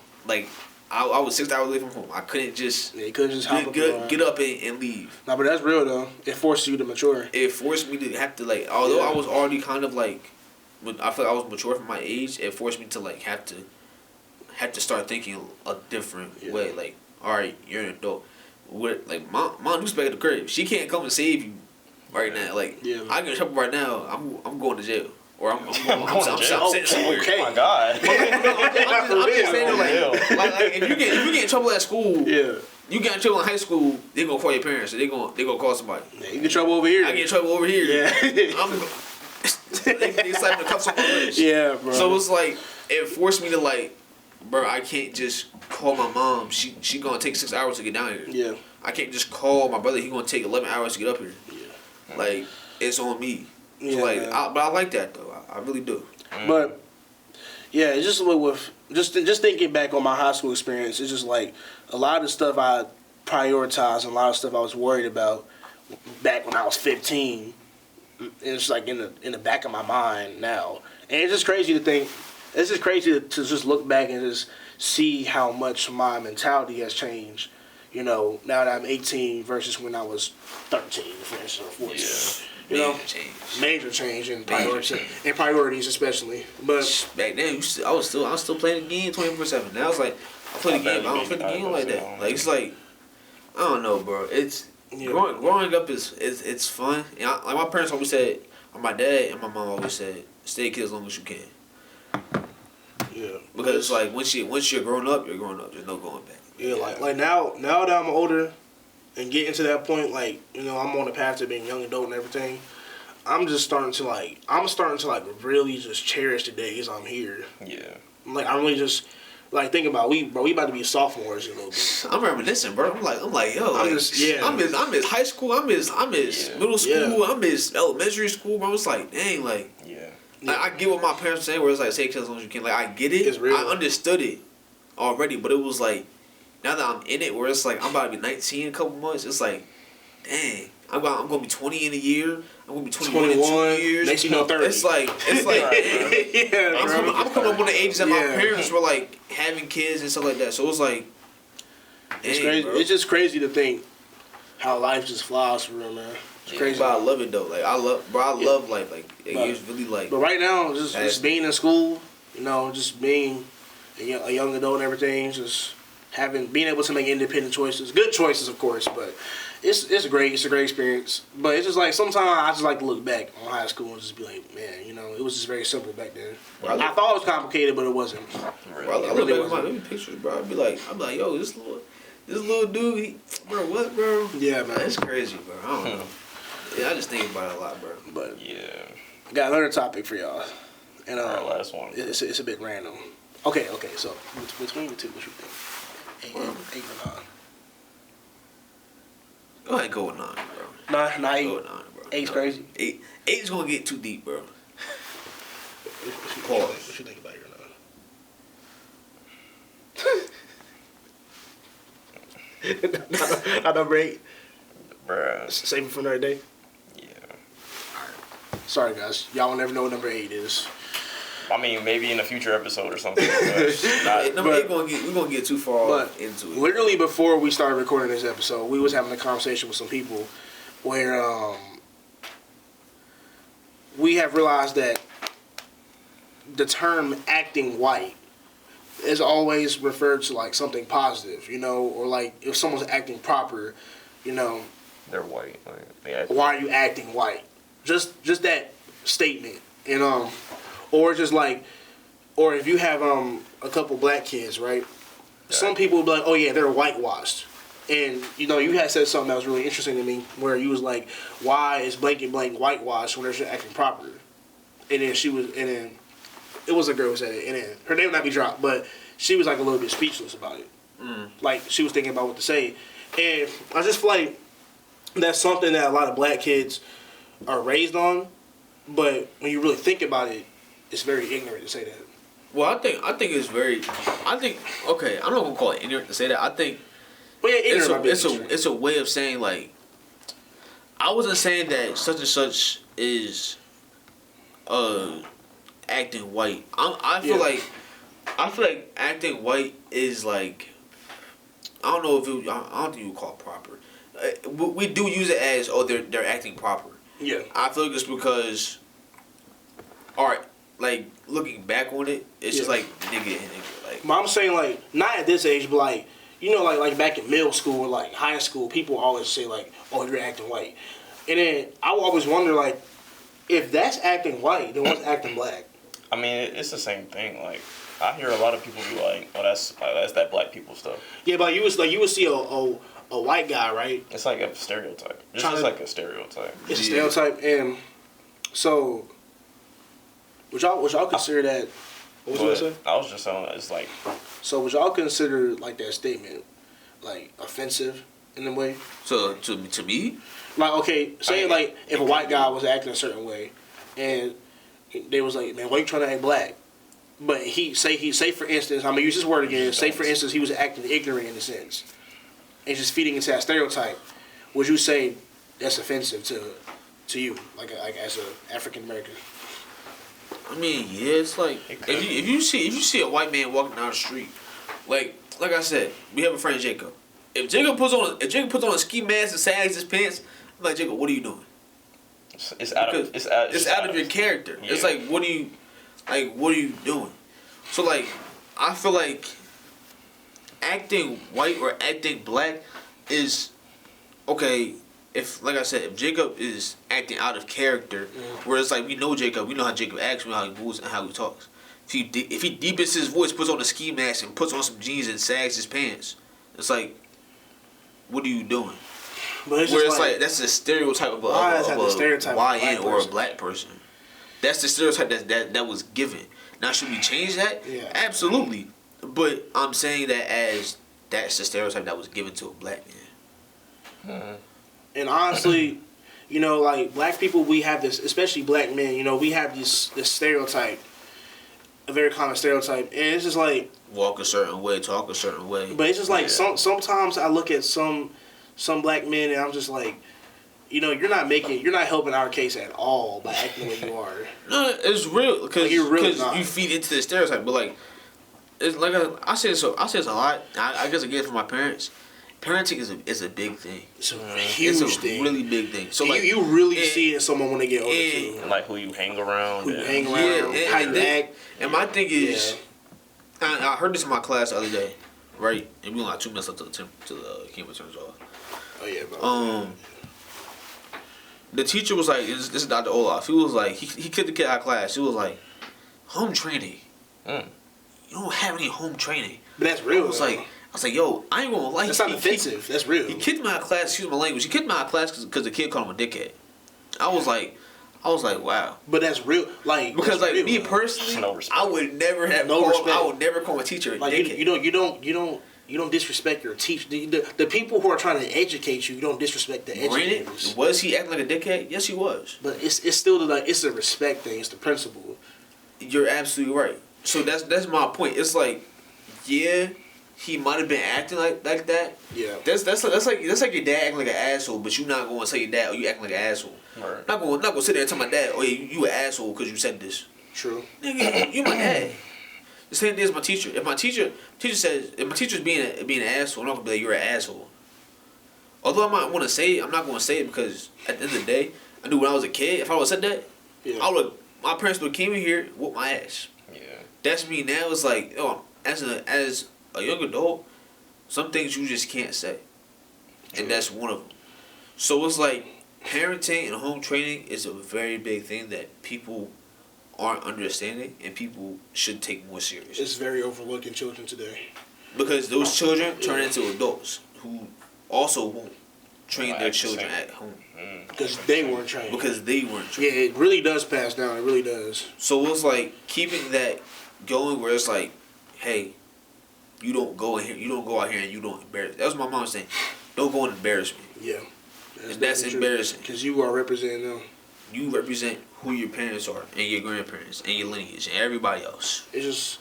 I was 6 hours away from home. I couldn't just you couldn't just hop get up and leave. No, but that's real though. It forces you to mature. It forced me to have to like. Although I was already kind of like, I feel like I was mature for my age. It forced me to like have to start thinking a different way. Like, all right, you're an adult. What like mom who's back at the crib? She can't come and save you right now. Like, I get in trouble right now. I'm going to jail. Or I'm sitting somewhere. Okay. Oh my God. I'm just saying like if you get in trouble at school, you get in trouble in high school, they gonna call your parents. They gonna call somebody. Yeah, you get in trouble over here. I get in trouble over here. Yeah. they slapping the cuffs on my wrist. Yeah, bro. So it's like it forced me to like, bro, I can't just call my mom. She gonna take 6 hours to get down here. Yeah. I can't just call my brother. He gonna take 11 hours to get up here. Yeah. Like it's on me. Yeah, so like, but I like that though. I really do. But yeah, it's just with just thinking back on my high school experience, it's just like a lot of stuff I prioritized and a lot of stuff I was worried about back when I was 15. It's like in the back of my mind now, and it's just crazy to think. It's just crazy to just look back and just see how much my mentality has changed. You know, now that I'm 18 versus when I was 13, for instance, or 14. Yeah. Major change in priorities especially. But back then, I was still playing the game 24/7. Now it's like I play the game, I don't play the game like that. Like it's like I don't know, bro. It's growing up is fun. And like my parents always said, or my dad and my mom always said, stay a kid as long as you can. Yeah. Because it's like once you're grown up, you're grown up. There's no going back. Yeah, like now that I'm older and getting to that point, like, you know, I'm on the path to being young adult and everything, I'm starting to really just cherish the days I'm here. Yeah. Like I'm really just like thinking about we about to be sophomores in a little bit. I'm reminiscing, bro. I'm like, yo, I miss high school, I miss middle school, I miss elementary school, bro. It's like, dang, like like, I get what my parents saying where it's like, say as long as you can. Like I get it. It's real. I understood it already, but it was like now that I'm in it, where it's like I'm about to be 19 in a couple months. It's like, dang, I'm gonna be 20 in a year. I'm gonna be 21 in 2 years. Next you know 30. It's like I'm coming up on the ages that my parents were like having kids and stuff like that. So it's like, it's crazy. Bro. It's just crazy to think how life just flies for real, man. It's crazy. But I love it though. Like I love life. Like it's really like. But right now, just being in school, you know, just being a young adult and everything, just being able to make independent choices, good choices, of course, but it's great. It's a great experience. But it's just like sometimes I just like to look back on high school and just be like, man, you know, it was just very simple back then. Bro, I thought it was complicated, but it wasn't. Bro, I look back at my pictures, bro. I'm like, yo, this little dude, bro, what, bro? Yeah, man, it's crazy, bro. I don't know. Yeah, I just think about it a lot, bro. But I got another topic for y'all, and last one. It's a bit random. Okay. So between the two, what you think? 8 or 9? Go ahead, go with 9, bro. 9, 8. Go with 9, bro. 8's crazy. 8 is gonna get too deep, bro. Pause. What you think about your 9? Not number 8. Bruh. Save it for another day. Yeah. Alright. Sorry guys, y'all will never know what number 8 is. I mean, maybe in a future episode or something. We're gonna get too far into it. Literally before we started recording this episode, we was having a conversation with some people where we have realized that the term acting white is always referred to like something positive, you know, or like if someone's acting proper, you know, they're white. Why are you acting white? Just that statement, and or just like, or if you have a couple black kids, right? Some people will be like, oh yeah, they're whitewashed. And you know, you had said something that was really interesting to me, where you was like, why is blank and blank whitewashed when they're just acting proper? And then it was a girl who said it, and then her name would not be dropped, but she was like a little bit speechless about it. Like she was thinking about what to say. And I just feel like that's something that a lot of black kids are raised on, but when you really think about it, it's very ignorant to say that. Well, I think it's very. I think okay. I'm not gonna call it ignorant to say that. I think Well, yeah, it's a way of saying like. I wasn't saying that such and such is, acting white. I feel like acting white is like. I don't know if I don't think you would call it proper. We do use it as they're acting proper. Yeah. I feel like it's because. Alright, like looking back on it, it's just like nigga. Like, but I'm saying like not at this age, but like like back in middle school or like high school, people always say like, "Oh, you're acting white," and then I would always wonder like, if that's acting white, then what's acting black? I mean, it's the same thing. Like I hear a lot of people be like, "Oh, that's that black people stuff." Yeah, but you would see a white guy, right? It's like a stereotype. It's just like a stereotype. It's a stereotype, and so. Would y'all consider that? What was you gonna say? I was just saying it's like. So would y'all consider like that statement like offensive in a way? So to me, like okay, say like if a white guy was acting a certain way, and they was like, man, why you trying to act black? But he say for instance, I'm gonna use this word again. Say for instance, he was acting ignorant in a sense, and just feeding into that stereotype. Would you say that's offensive to you, like as a African American? I mean, yeah, it's like if you see a white man walking down the street, like I said, we have a friend Jacob. If Jacob puts on a ski mask and sags his pants, I'm like, Jacob, what are you doing? It's out of your character. Yeah. It's like what are you doing? So like I feel like acting white or acting black is okay. If, like I said, if Jacob is acting out of character, where it's like we know Jacob, we know how Jacob acts, we know how he moves and how he talks. If he deepens his voice, puts on a ski mask, and puts on some jeans and sags his pants, it's like, what are you doing? But it's where just it's like that's a stereotype of a YN or a black person. That's the stereotype that was given. Now, should we change that? Yeah. Absolutely. But I'm saying that as that's the stereotype that was given to a black man. Mm-hmm. And honestly, like black people, we have this, especially black men. We have this stereotype, a very common stereotype, and it's just like walk a certain way, talk a certain way. But it's just like sometimes I look at some black men and I'm just like, you're not helping our case at all by acting the way you are. No, it's real because you feed into the stereotype. But like, it's like I say this a lot. I guess I get it from my parents. Parenting is a big thing. It's a huge it's a thing. Really big thing. So like you really see it in someone when they get older too. And like who you hang around. How you act. And my thing is, I heard this in my class the other day, right? And we only got 2 minutes left till the camera turns off. Oh yeah, bro. The teacher was like, this is Dr. Olaf. He was like, he kicked the kid out of class. He was like, home training. You don't have any home training. But that's real. I was like, yo, I ain't gonna lie. That's not offensive. That's real. He kicked me out of class. Excuse my language. He kicked me out of class because the kid called him a dickhead. I was like, wow. But that's real. Like because like real, me personally, no respect. I would never have respect. I would never call a teacher a dickhead. You don't disrespect your teacher. The people who are trying to educate you don't disrespect the educators. Was he acting like a dickhead? Yes, he was. But it's still it's a respect thing. It's the principle. You're absolutely right. So that's my point. It's like, yeah, he might have been acting like that. Yeah. That's like your dad acting like an asshole, but you're not going to say your dad, oh, you acting like an asshole. Right. Not going to sit there and tell my dad, oh, yeah, you an asshole because you said this. True. Nigga, you my dad. The same thing as my teacher. If my teacher's being an asshole, I'm not gonna be like, you're an asshole. Although I might want to say it, I'm not gonna say it because at the end of the day, I knew when I was a kid, if I would have said that, my parents would have came in here, whooped my ass. Yeah. That's me now. It's like, as a young adult, some things you just can't say, and that's one of them. So it's like parenting and home training is a very big thing that people aren't understanding and people should take more serious. It's very overlooked in children today. Because those children turn into adults who also won't train their children at home. Because they weren't trained. Yeah, it really does pass down. It really does. So it's like keeping that going where it's like, hey, you don't go out here and you don't embarrass. That's what my mom was saying. Don't go and embarrass me. Yeah. That's embarrassing. Because you are representing them. you represent who your parents are and your grandparents and your lineage and everybody else. It's just,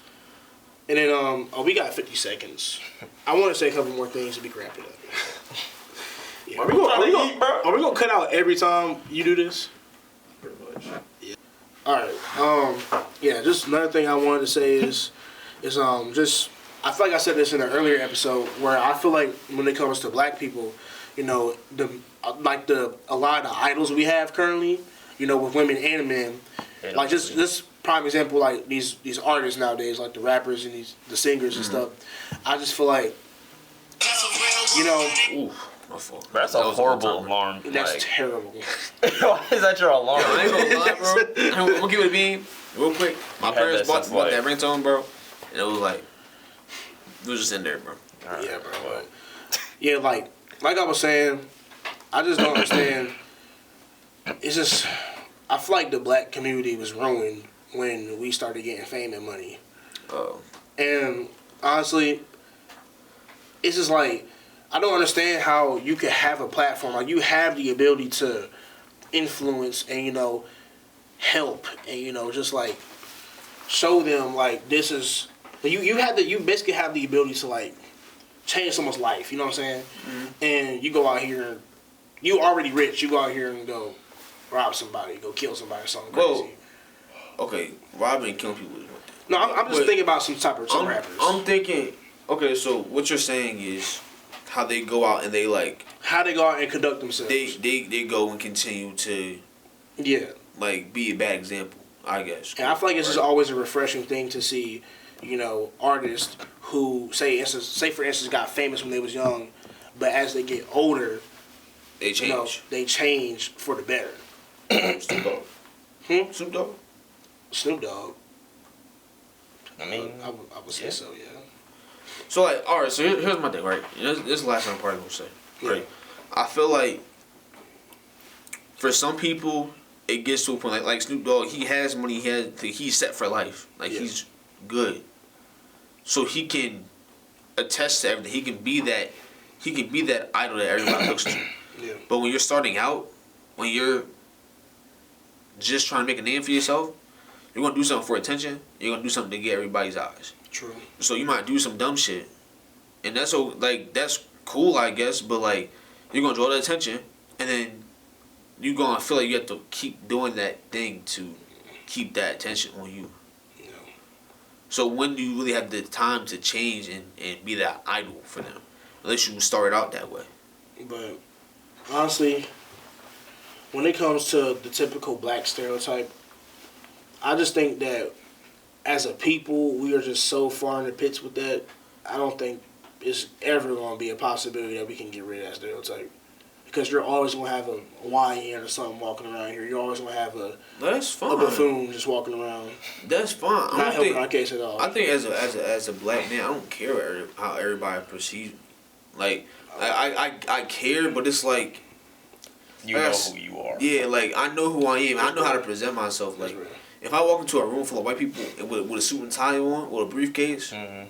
and then we got 50 seconds. I want to say a couple more things to be wrapped it up. Yeah. Are we gonna cut out every time you do this? Pretty much. Yeah. All right. Yeah. Just another thing I wanted to say is just I feel like I said this in an earlier episode where I feel like when it comes to black people, you know, a lot of the idols we have currently, you know, with women and men, like just this prime example, like these artists nowadays, like the rappers and the singers and stuff. I just feel like, you know. Ooh. My fault. That's a horrible alarm. That's terrible. Why is that your alarm? I ain't gonna lie, bro. I'm gonna give it a beam real quick. My parents bought that ringtone, bro, and it was like, it was just in there, bro. Right, yeah, bro. Yeah, like I was saying, I just don't understand. It's just, I feel like the black community was ruined when we started getting fame and money. Oh. And honestly, it's just like, I don't understand how you could have a platform. Like, you have the ability to influence and, you know, help and, you know, just like show them like this is you basically have the ability to like change someone's life, you know what I'm saying? Mm-hmm. And you go out here and you already rich, you go out here and go rob somebody, go kill somebody or something crazy. Okay, robbing and killing people is one thing. No, I'm just thinking about some rappers. I'm thinking, okay, so what you're saying is how they go out and they like how they go out and conduct themselves. They go and continue to like be a bad example, I guess. And I feel like it's just always a refreshing thing to see, you know, artists who say for instance got famous when they was young, but as they get older, they change. You know, they change for the better. Snoop Dogg. Snoop Dogg. I mean, I would say so, yeah. So like, all right. So here's my thing, right? This is the last thing I'm probably gonna say. Right. I feel like for some people, it gets to a point like Snoop Dogg. He has money. He's set for life. Like he's good. So he can attest to everything. He can be that idol that everybody looks to. Yeah. But when you're starting out, when you're just trying to make a name for yourself, you're gonna do something for attention. You're gonna do something to get everybody's eyes. True. So you might do some dumb shit, and that's cool, I guess. But like, you're gonna draw the attention, and then you're gonna feel like you have to keep doing that thing to keep that attention on you. Yeah. So when do you really have the time to change and be that idol for them? Unless you start out that way. But honestly, when it comes to the typical black stereotype, I just think that as a people, we are just so far in the pits with that. I don't think it's ever going to be a possibility that we can get rid of that stereotype. Because you're always going to have a YN or something walking around here. You're always going to have a buffoon just walking around. That's fine. Not helping our case at all. I think as a black man, I don't care how everybody perceives me. Like, I care, but it's like... You know who you are. Yeah, like, I know who I am. I know how to present myself. Like, if I walk into a room full of white people with a suit and tie on, with a briefcase, I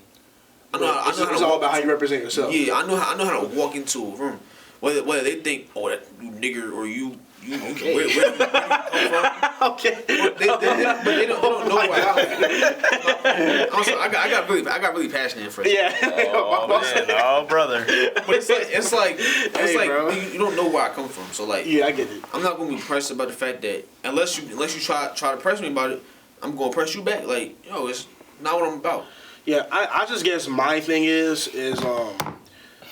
know how it's all about how you represent yourself. Yeah, I know how to walk into a room. Whether they think, oh, that you nigger or you okay. Where you come from? Okay. But they don't know why. I'm sorry, I got really passionate for it. Yeah. Oh brother. But it's like bro. you don't know where I come from. So like, yeah, I get it. I'm not gonna be pressed about the fact that unless you try to press me about it, I'm gonna press you back. Like, yo, it's not what I'm about. Yeah, I just guess my thing is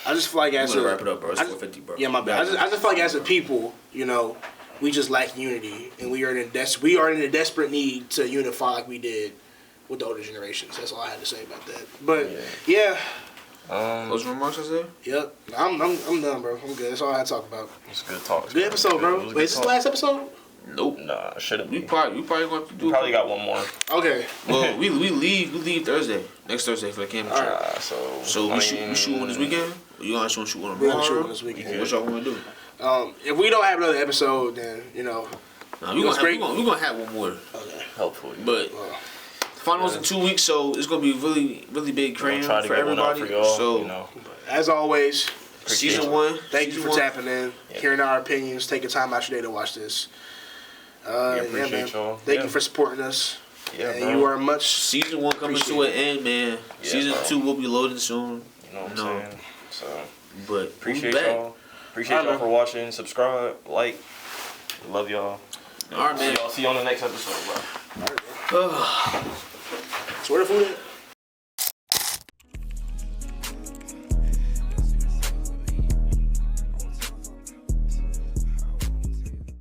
I just feel like as a wrap it up, bro. It's 4:50, bro. Yeah, my bad. I just feel like as a people, you know, we just lack unity, and we are in a desperate need to unify like we did with the older generations. That's all I had to say about that. But yeah. Those remarks I said? Yep. I'm done, bro. I'm good. That's all I had to talk about. It's good talk. Good episode, bro. Wait, is this the last episode? Nope. Nah, shouldn't be. We probably going to do. We probably got one more. Okay. Well, we leave Thursday. Next Thursday for the camping trip. So we shoot one this weekend. You guys want to shoot one tomorrow? We're shoot one this weekend. What y'all want to do? If we don't have another episode, then you know. We're gonna have one more. Okay. Hopefully. But finals in 2 weeks, so it's gonna be really, really big crayon for everybody. For y'all, so you know. As always, season 1. Thank you for tapping in, hearing our opinions, taking time out your day to watch this. We appreciate y'all. Thank you for supporting us. Yeah, and bro. you are much. Season 1 coming to an end, man. Yeah, Season bro. 2 will be loading soon. You know what I'm saying? So, but appreciate y'all. Appreciate y'all for watching. Subscribe, like. Love y'all. All right, man. See you on the next episode, bro. So where the food at?